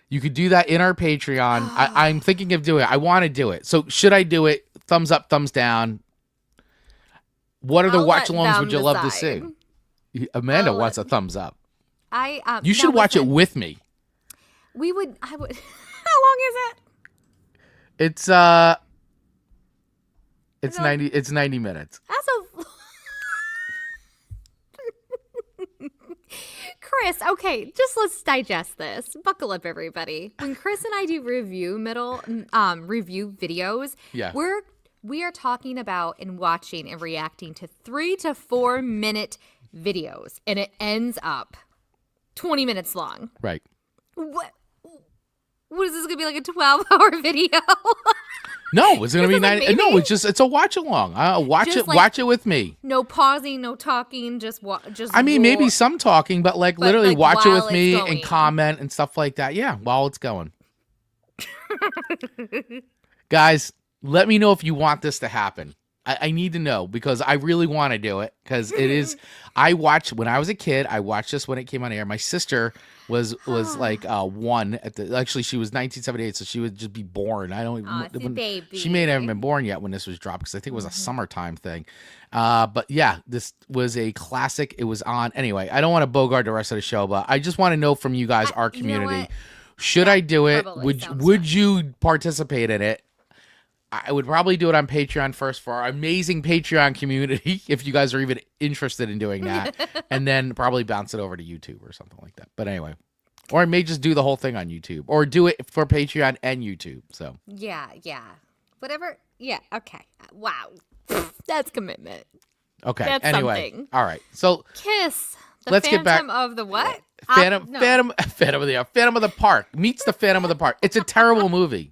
You could do that in our Patreon. I'm thinking of doing it. I want to do it. So should I do it? Thumbs up, thumbs down. What are the watch alongs would you love to see? Amanda wants a thumbs up. You should watch it with me. I would. How long is it? It's 90 minutes. That's Chris, okay, just let's digest this. Buckle up, everybody. When Chris and I do review videos, we are talking about and watching and reacting to 3 to 4 minute videos, and it ends up 20 minutes long. Right. What is this gonna be, like a 12-hour video? No, it's gonna be 90. No, it's a watch along. Watch it with me. No pausing, no talking, just. I mean, maybe some talking, but literally watch it with me and comment and stuff like that. Yeah, while it's going. Guys, let me know if you want this to happen. I need to know because I really want to do it because it is. I watched when I was a kid. I watched this when it came on air. My sister was like one at the. Actually, she was 1978, so she would just be born. I don't even. Aw, it's a baby. She may not have been born yet when this was dropped because I think it was a summertime thing. But yeah, this was a classic. It was on anyway. I don't want to bogart the rest of the show, but I just want to know from you guys, our You know community. what? Should I do it? probably sounds Would you participate in it? I would probably do it on Patreon first for our amazing Patreon community, if you guys are even interested in doing that, and then probably bounce it over to YouTube or something like that. But anyway, or I may just do the whole thing on YouTube, or do it for Patreon and YouTube. So Yeah. Whatever. Yeah. Okay. Wow. That's commitment. okay. That's Anyway, something. all right. So Kiss. The Let's get Phantom back- of the what? Phantom No. of the Park meets the Phantom of the Park. It's a terrible movie.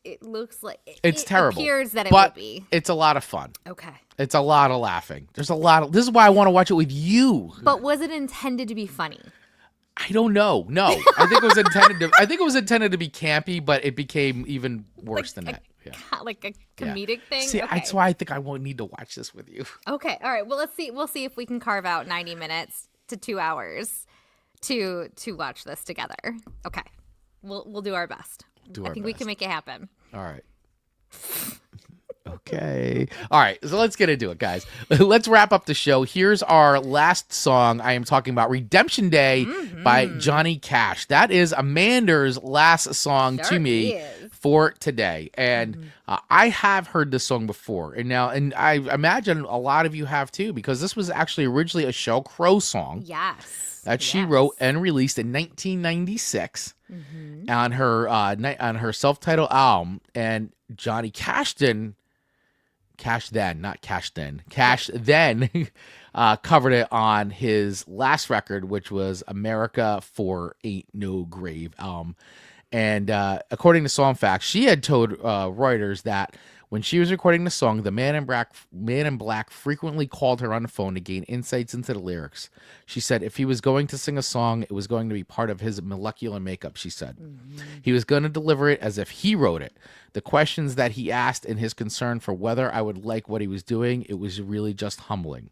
It looks like It's it terrible. appears that it but will be. it's a lot of fun. Okay. It's a lot of laughing. There's a lot of. This is why I want to watch it with you. But was it intended to be funny? I don't know. No, I think it was intended to. I think it was intended to be campy, but it became even worse than that. Yeah. Like a Yeah. comedic thing? See, Okay. that's why I think I won't need to watch this with you. Okay. All right. Well, let's see. We'll see if we can carve out 90 minutes to 2 hours to watch this together. Okay. We'll do our best. I think we can make it happen. All right. Okay. All right. So let's get into it, guys. Let's wrap up the show. Here's our last song. I am talking about Redemption Day by Johnny Cash. That is Amanda's last song to Sure me is. for today. And I have heard this song before. And I imagine a lot of you have too, because this was actually originally a Sheryl Crow song Yes. that she Yes. wrote and released in 1996 on her self-titled album. And Johnny Cash then covered it on his last record, which was America for Ain't No Grave. And according to Song Facts, she had told Reuters that when she was recording the song, the man in black frequently called her on the phone to gain insights into the lyrics. She said if he was going to sing a song, it was going to be part of his molecular makeup, she said. He was going to deliver it as if he wrote it. The questions that he asked and his concern for whether I would like what he was doing, it was really just humbling.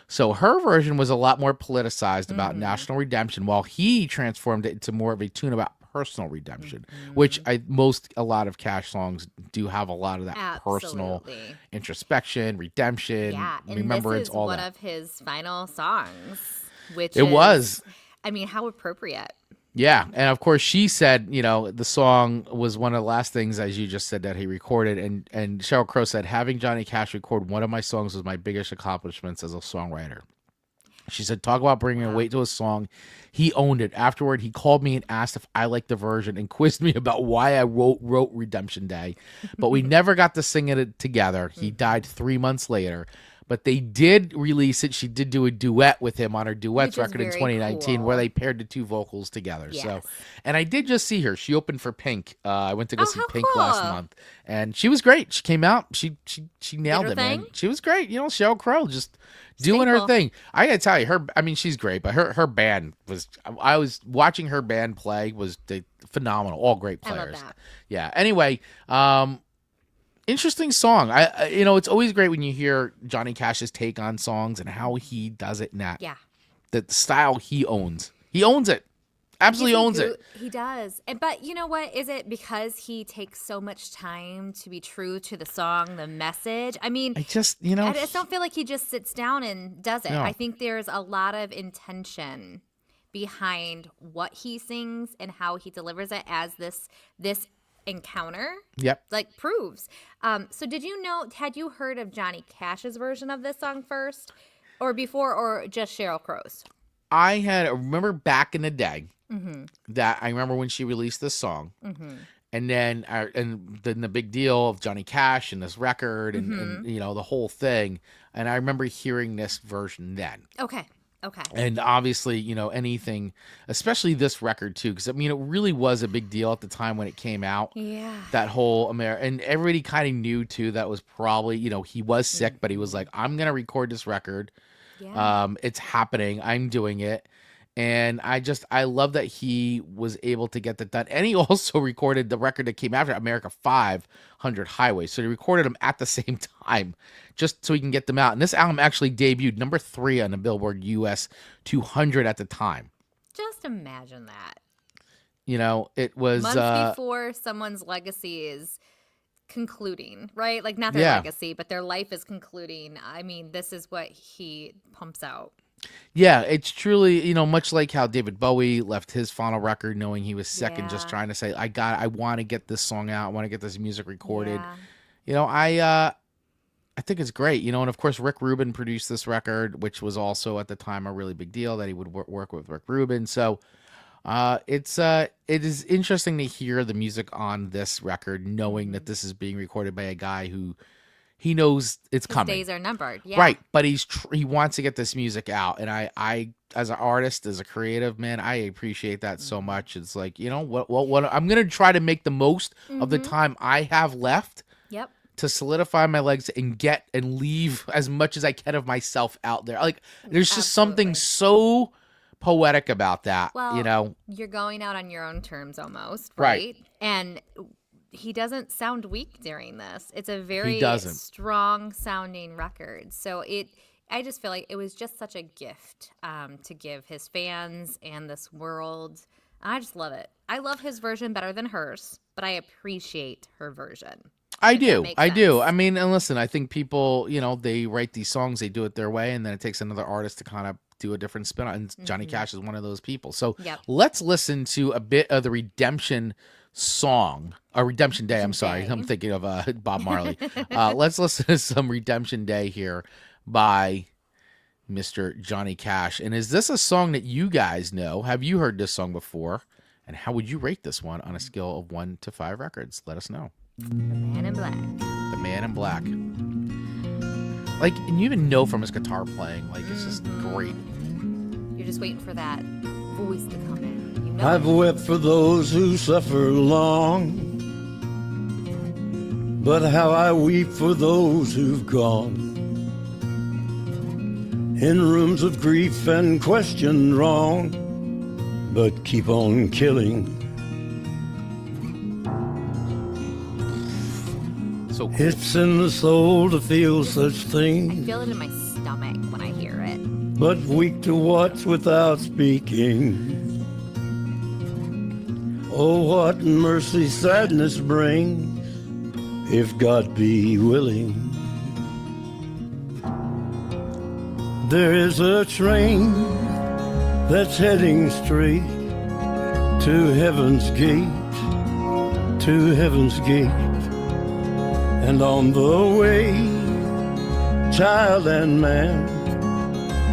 So her version was a lot more politicized about national redemption, while he transformed it into more of a tune about personal redemption, which a lot of Cash songs do have a lot of that personal Absolutely. introspection, redemption, Yeah, and remembrance, this is all one that. of his final songs, which It was. I mean, how appropriate. Yeah, and of course she said, the song was one of the last things, as you just said, that he recorded, and Sheryl Crow said, having Johnny Cash record one of my songs was my biggest accomplishments as a songwriter. She said, talk about bringing a weight to a song. He owned it. Afterward, he called me and asked if I liked the version and quizzed me about why I wrote Redemption Day. But we never got to sing it together. He died 3 months later. But they did release it. She did do a duet with him on her duets Which is record in very 2019 cool. where they paired the two vocals together. So, Yes. and I did just see her. She opened for Pink. I went to go Oh, see how Pink last cool. month, and she was great. She came out. She nailed her it, man. thing? She was great. Sheryl Crow just doing her Staple. thing. I gotta tell you, she's great, but her band was. I was watching her band play was phenomenal. All great I love players. that. Yeah. Anyway, interesting song. I it's always great when you hear Johnny Cash's take on songs and how he does it in that. Yeah. The style he owns. He owns it. Absolutely owns it. He does. But you know what? Is it because he takes so much time to be true to the song, the message? I mean, I just, I just don't feel like he just sits down and does it. No. I think there's a lot of intention behind what he sings and how he delivers it as this encounter Yep. proves. So had you heard of Johnny Cash's version of this song first or before, or just Sheryl Crow's? I remember back in the day Mm-hmm. that I remember when she released this song, and then the big deal of Johnny Cash and this record and, Mm-hmm. and the whole thing, and I remember hearing this version then. Okay. And obviously, anything, especially this record too, because it really was a big deal at the time when it came out. Yeah. That whole and everybody kind of knew too that was probably, he was sick, but he was like, I'm gonna record this record. Yeah. It's happening. I'm doing it. And I love that he was able to get that done. And he also recorded the record that came after, America 500 Highway. So he recorded them at the same time just so he can get them out. And this album actually debuted number 3 on the Billboard US 200 at the time. Just imagine that. You know, it was months before someone's legacy is concluding, right? Like not their legacy, but their life is concluding. I mean, this is what he pumps out. Yeah, it's truly, you know, much like how David Bowie left his final record knowing he was sick and just trying to say, I want to get this song out. I want to get this music recorded. Yeah. You know, I think it's great, you know, and of course Rick Rubin produced this record, which was also at the time a really big deal that he would work with Rick Rubin. So it is interesting to hear the music on this record, knowing that this is being recorded by a guy who he knows it's coming. His days are numbered. Yeah. Right. But he wants to get this music out. And I, as an artist, as a creative man, I appreciate that so much. It's like, you know, what I'm going to try to make the most of the time I have left. Yep. To solidify my legs and get and leave as much as I can of myself out there. Like, there's just something so poetic about that. Well, you know, you're going out on your own terms almost, right? And he doesn't sound weak during this. It's a very strong sounding record. So I just feel like it was just such a gift to give his fans and this world. I just love it. I love his version better than hers, but I appreciate her version. I do. I mean, and listen, I think people, you know, they write these songs, they do it their way, and then it takes another artist to kind of do a different spin on it. And Johnny Cash is one of those people. So let's listen to a bit of the Redemption song, Redemption Day. I'm sorry. I'm thinking of Bob Marley. Let's listen to some Redemption Day here by Mr. Johnny Cash. And is this a song that you guys know? Have you heard this song before? And how would you rate this one on a scale of 1 to 5 records? Let us know. The Man in Black. The Man in Black. Like, and you even know from his guitar playing, like, it's just great. You're just waiting for that voice to come in. You know I've wept for those who suffer long, but how I weep for those who've gone in rooms of grief and questioned wrong, but keep on killing. So cool. It's in the soul to feel such things. I feel it in my stomach when I hear it. But weak to watch without speaking. Oh, what mercy sadness brings, if God be willing. There is a train that's heading straight to heaven's gate, to heaven's gate. And on the way, child and man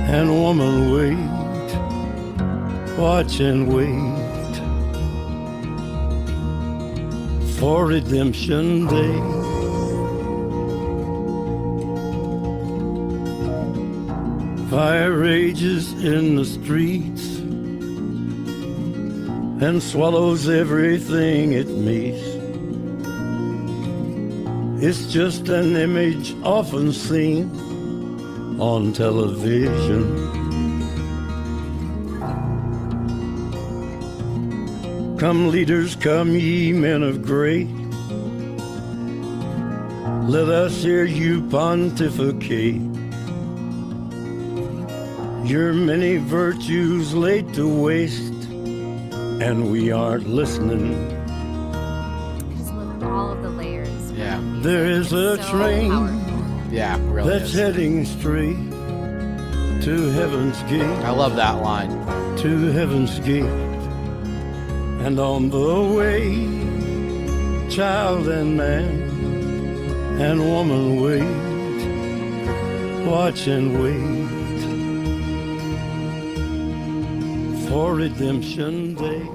and woman wait, watch and wait for Redemption Day. Fire rages in the streets and swallows everything it meets. It's just an image often seen on television. Come leaders, come ye men of great, let us hear you pontificate. Your many virtues laid to waste, and we aren't listening. Just look at all of the layers. Yeah. There is a train really that's is. heading straight to heaven's gate. I love that line. To heaven's gate. And on the way, child and man and woman wait, watch and wait for Redemption Day.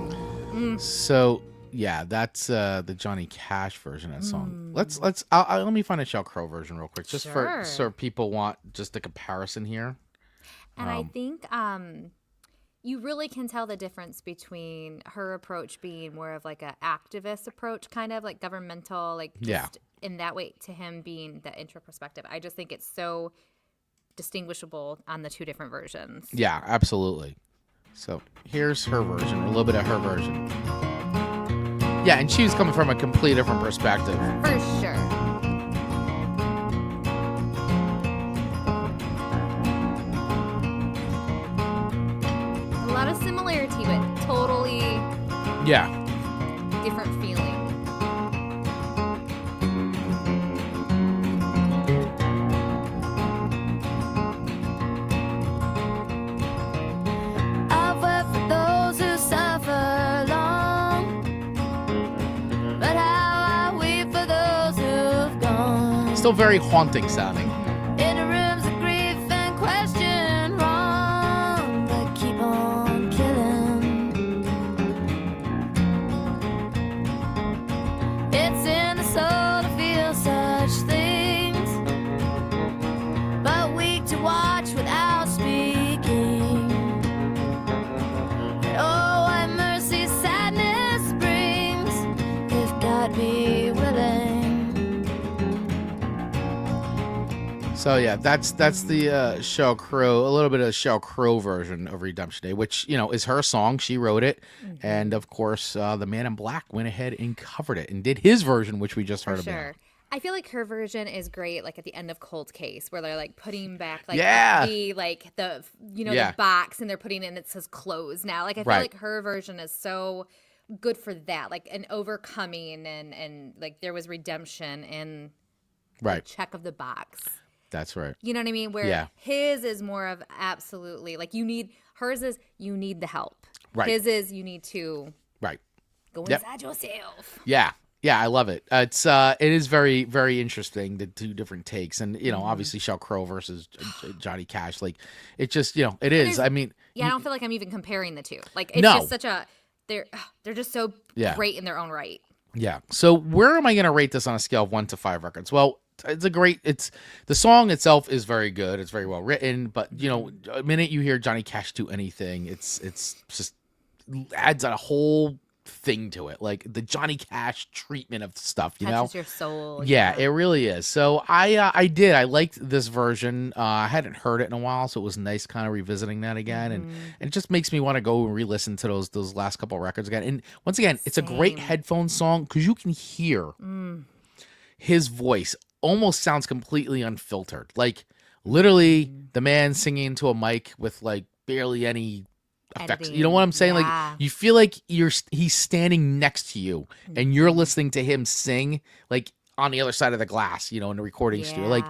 So yeah, that's the Johnny Cash version of that song. Let me find a Sheryl Crow version real quick, just for so people want just a comparison here. And I think you really can tell the difference between her approach being more of like an activist approach, kind of like governmental, like just in that way, to him being the intro perspective. I just think it's so distinguishable on the two different versions. Yeah, absolutely. So here's her version, a little bit of her version. Yeah, and she was coming from a completely different perspective. For sure. A lot of similarity, but totally Yeah. different feeling. I've worked for those who suffer long, but how I weep for those who've gone. Still very haunting sounding. In rooms of grief and question wrong, but keep on killing. It's in the soul to feel such things, but weak to watch without speaking. Oh, what mercy sadness brings, if God be willing. So yeah, that's the Sheryl Crow, a little bit of Sheryl Crow version of Redemption Day, which, you know, is her song. She wrote it. And of course, the Man in Black went ahead and covered it and did his version, which we just heard For about. sure. I feel like her version is great, like at the end of Cold Case, where they're like putting back like Yeah. the like the Yeah. the box, and they're putting in it says close now. Like I feel Right. like her version is so good for that, like an overcoming and like there was redemption and Right. check of the box. That's right. You know what I mean? Where Yeah. his is more of absolutely like hers is you need the help. Right. His is you need to Right. go Yep. inside yourself. Yeah. Yeah, I love it. It is very, very interesting, the two different takes. And, you know, obviously Sheryl Crow versus Johnny Cash. Like, it just, you know, it is. I mean, Yeah, I don't feel like I'm even comparing the two. Like it's No. just such a they're just so Yeah. great in their own right. yeah. So where am I going to rate this on a scale of 1 to 5 records? Well, the song itself is very good. It's very well written, but you know, the minute you hear Johnny Cash do anything, it's just adds a whole thing to it. Like the Johnny Cash treatment of stuff, you know? Touches your soul. Yeah, it really is. So I liked this version. I hadn't heard it in a while, so it was nice kind of revisiting that again, and it just makes me want to go and re-listen to those last couple records again. And once again, it's a great headphone song because you can hear his voice almost sounds completely unfiltered. Like literally the man singing into a mic with like barely any effects. You know what I'm saying? Yeah. Like you feel like he's standing next to you and you're listening to him sing like on the other side of the glass, you know, in the recording studio. Like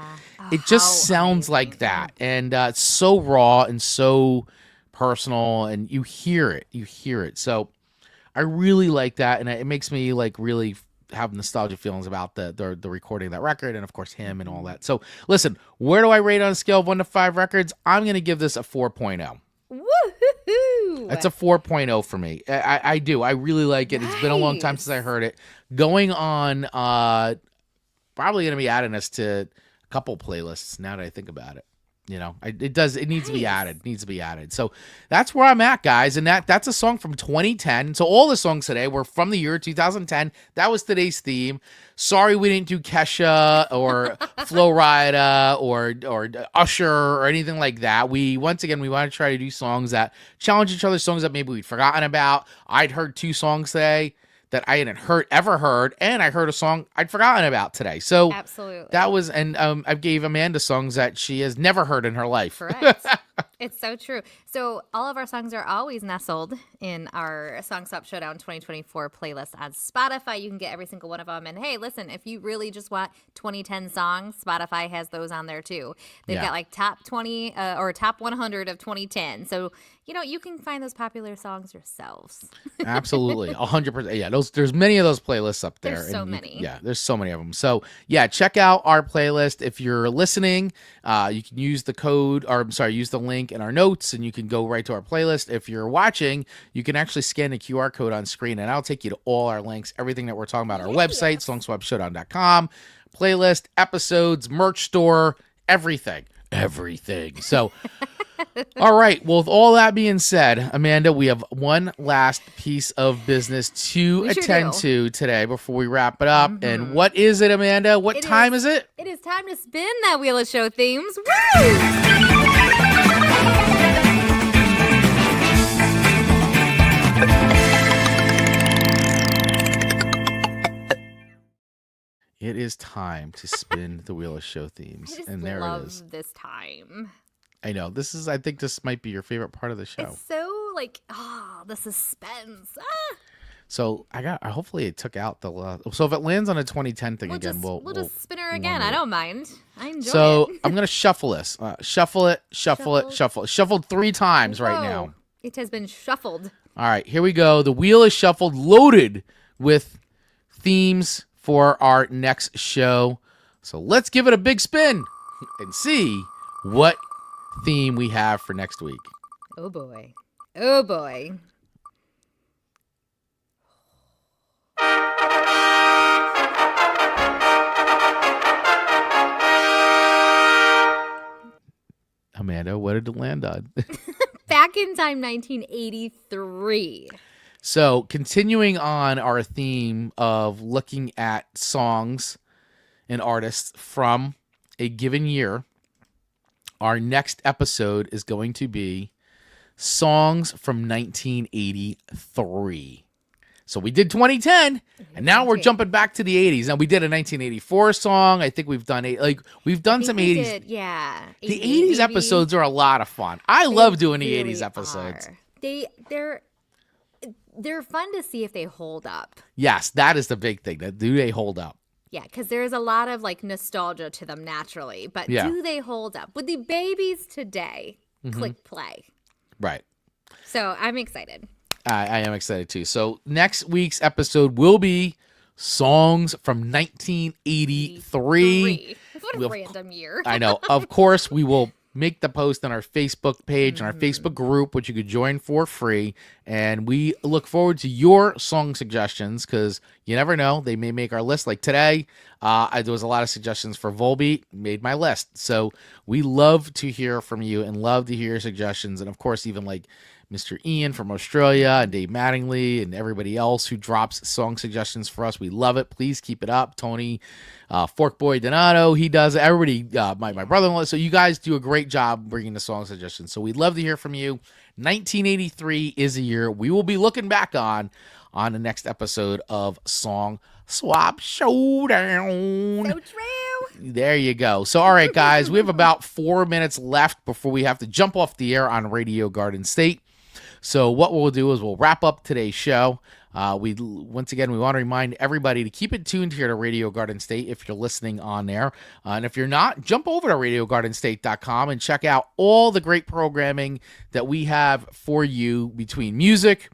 it just sounds like that. And it's so raw and so personal and you hear it. So I really like that. And it makes me like really have nostalgia feelings about the recording of that record and of course him and all that. So listen, where do I rate on a scale of 1 to 5 records? I'm going to give this a 4.0. Woohoo! That's a 4.0 for me. I do. I really like it. It's been a long time since I heard it. Going on, probably going to be adding this to a couple playlists now that I think about it. You know, it needs to be added. It needs to be added. So that's where I'm at, guys. And that's a song from 2010. So all the songs today were from the year 2010. That was today's theme. Sorry we didn't do Kesha or Flo Rida or Usher or anything like that. Once again, we want to try to do songs that challenge each other, songs that maybe we'd forgotten about. I'd heard 2 songs today that I hadn't ever heard, and I heard a song I'd forgotten about today. So Absolutely. that was, and I gave Amanda songs that she has never heard in her life. Correct. It's so true. So all of our songs are always nestled in our Song Swap Showdown 2024 playlist on Spotify. You can get every single one of them. And hey, listen, if you really just want 2010 songs, Spotify has those on there too. They've got like top 20 or top 100 of 2010. So, you know, you can find those popular songs yourselves. Absolutely. 100%. Yeah, there's many of those playlists up there. There's so many. Yeah, there's so many of them. So yeah, check out our playlist. If you're listening, you can use the link in our notes and you can go right to our playlist. If you're watching, you can actually scan the QR code on screen and I'll take you to all our links, everything that we're talking about, our website, songswapshowdown.com, playlist, episodes, merch store, everything. So, all right. Well, with all that being said, Amanda, we have one last piece of business to attend to today before we wrap it up. And what is it, Amanda? What time is it? It is time to spin that Wheel of Show themes. Woo! It is time to spin the wheel of show I themes. just And there love it is. this time. I know. I think this might be your favorite part of the show. It's so like, the suspense. So hopefully it took out so if it lands on a 2010 thing again, we'll just spin her again. wonder. I don't mind. I enjoy So it. I'm going to shuffle this. Shuffle it. Shuffled 3 times right now. Whoa. It has been shuffled. All right, here we go. The wheel is shuffled, loaded with themes for our next show. So let's give it a big spin and see what theme we have for next week. Oh boy. Oh boy. Amanda, what did it land on? Back in time, 1983. So, continuing on our theme of looking at songs and artists from a given year, our next episode is going to be songs from 1983. So we did 2010, and now we're jumping back to the 80s. Now we did a 1984 song. I think we've done some 80s. Yeah. The 80s episodes are a lot of fun. I love doing the really 80s episodes. are. They're fun to see if they hold up. Yes, that is the big thing. Do they hold up? Yeah, because there's a lot of like nostalgia to them naturally, but Yeah. do they hold up? With the babies today, click play. Right. So I'm excited. I am excited too. So next week's episode will be songs from 1983. What a We'll- random year. I know. Of course, we will make the post on our Facebook page and our Facebook group, which you could join for free. And we look forward to your song suggestions because you never know. They may make our list. Like today, there was a lot of suggestions for Volbeat, made my list. So we love to hear from you and love to hear your suggestions. And of course, even like Mr. Ian from Australia and Dave Mattingly and everybody else who drops song suggestions for us. We love it. Please keep it up. Tony, Forkboy Donato, he does it. Everybody, my brother-in-law. So you guys do a great job bringing the song suggestions. So we'd love to hear from you. 1983 is a year we will be looking back on the next episode of Song Swap Showdown. So true. There you go. So, all right, guys, we have about 4 minutes left before we have to jump off the air on Radio Garden State. So what we'll do is we'll wrap up today's show. Once again, we want to remind everybody to keep it tuned here to Radio Garden State if you're listening on there. And if you're not, jump over to RadioGardenState.com and check out all the great programming that we have for you between music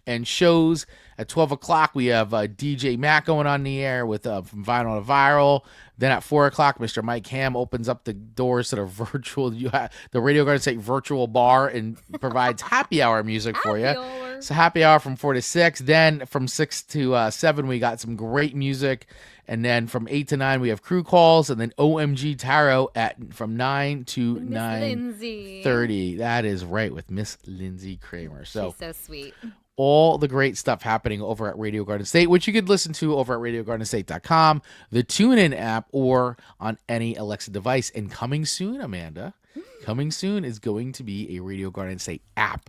and shows. At 12 o'clock, we have DJ Matt going on the air with From Vinyl to Viral. Then at 4 o'clock, Mr. Mike Ham opens up the doors to the the Radio Garden State virtual bar and provides happy hour music for you. So happy hour from 4 to 6. Then from 6 to 7, we got some great music. And then from 8 to 9, we have crew calls. And then OMG Tarot from 9 to 9:30. That is right, with Miss Lindsay Kramer. So She's so sweet. all the great stuff happening over at Radio Garden State, which you could listen to over at RadioGardenState.com, the TuneIn app, or on any Alexa device. And coming soon, Amanda, coming soon is going to be a Radio Garden State app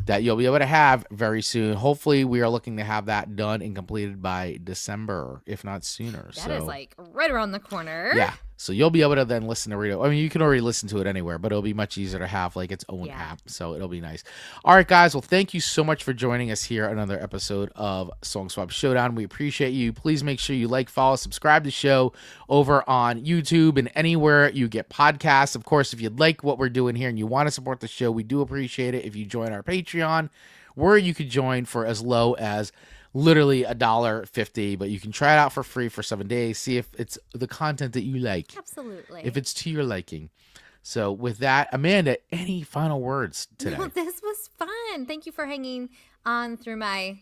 that you'll be able to have very soon. Hopefully, we are looking to have that done and completed by December, if not sooner. That is like right around the corner. Yeah. So you'll be able to then listen to radio. I mean, you can already listen to it anywhere, but it'll be much easier to have like its own app. So it'll be nice. All right, guys. Well, thank you so much for joining us here on another episode of Song Swap Showdown. We appreciate you. Please make sure you like, follow, subscribe to the show over on YouTube and anywhere you get podcasts. Of course, if you'd like what we're doing here and you want to support the show, we do appreciate it if you join our Patreon, where you could join for as low as literally $1.50, but you can try it out for free for 7 days. See if it's the content that you like. Absolutely. If it's to your liking. So with that, Amanda, any final words today? No, this was fun. Thank you for hanging on through my,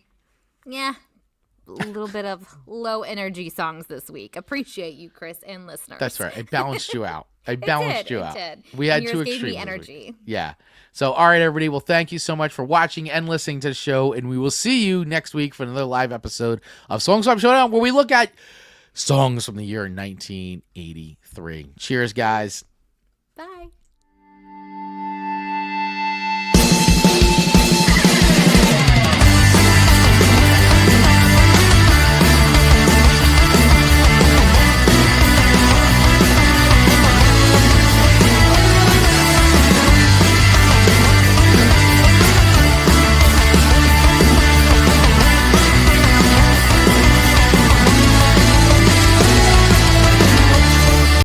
little bit of low energy songs this week. Appreciate you, Chris, and listeners. That's right. I balanced you out. I balanced you out. Did. We had and two yours extremes. Gave me this energy. week. Yeah. So, all right, everybody. Well, thank you so much for watching and listening to the show. And we will see you next week for another live episode of Song Swap Showdown, where we look at songs from the year 1983. Cheers, guys. Bye.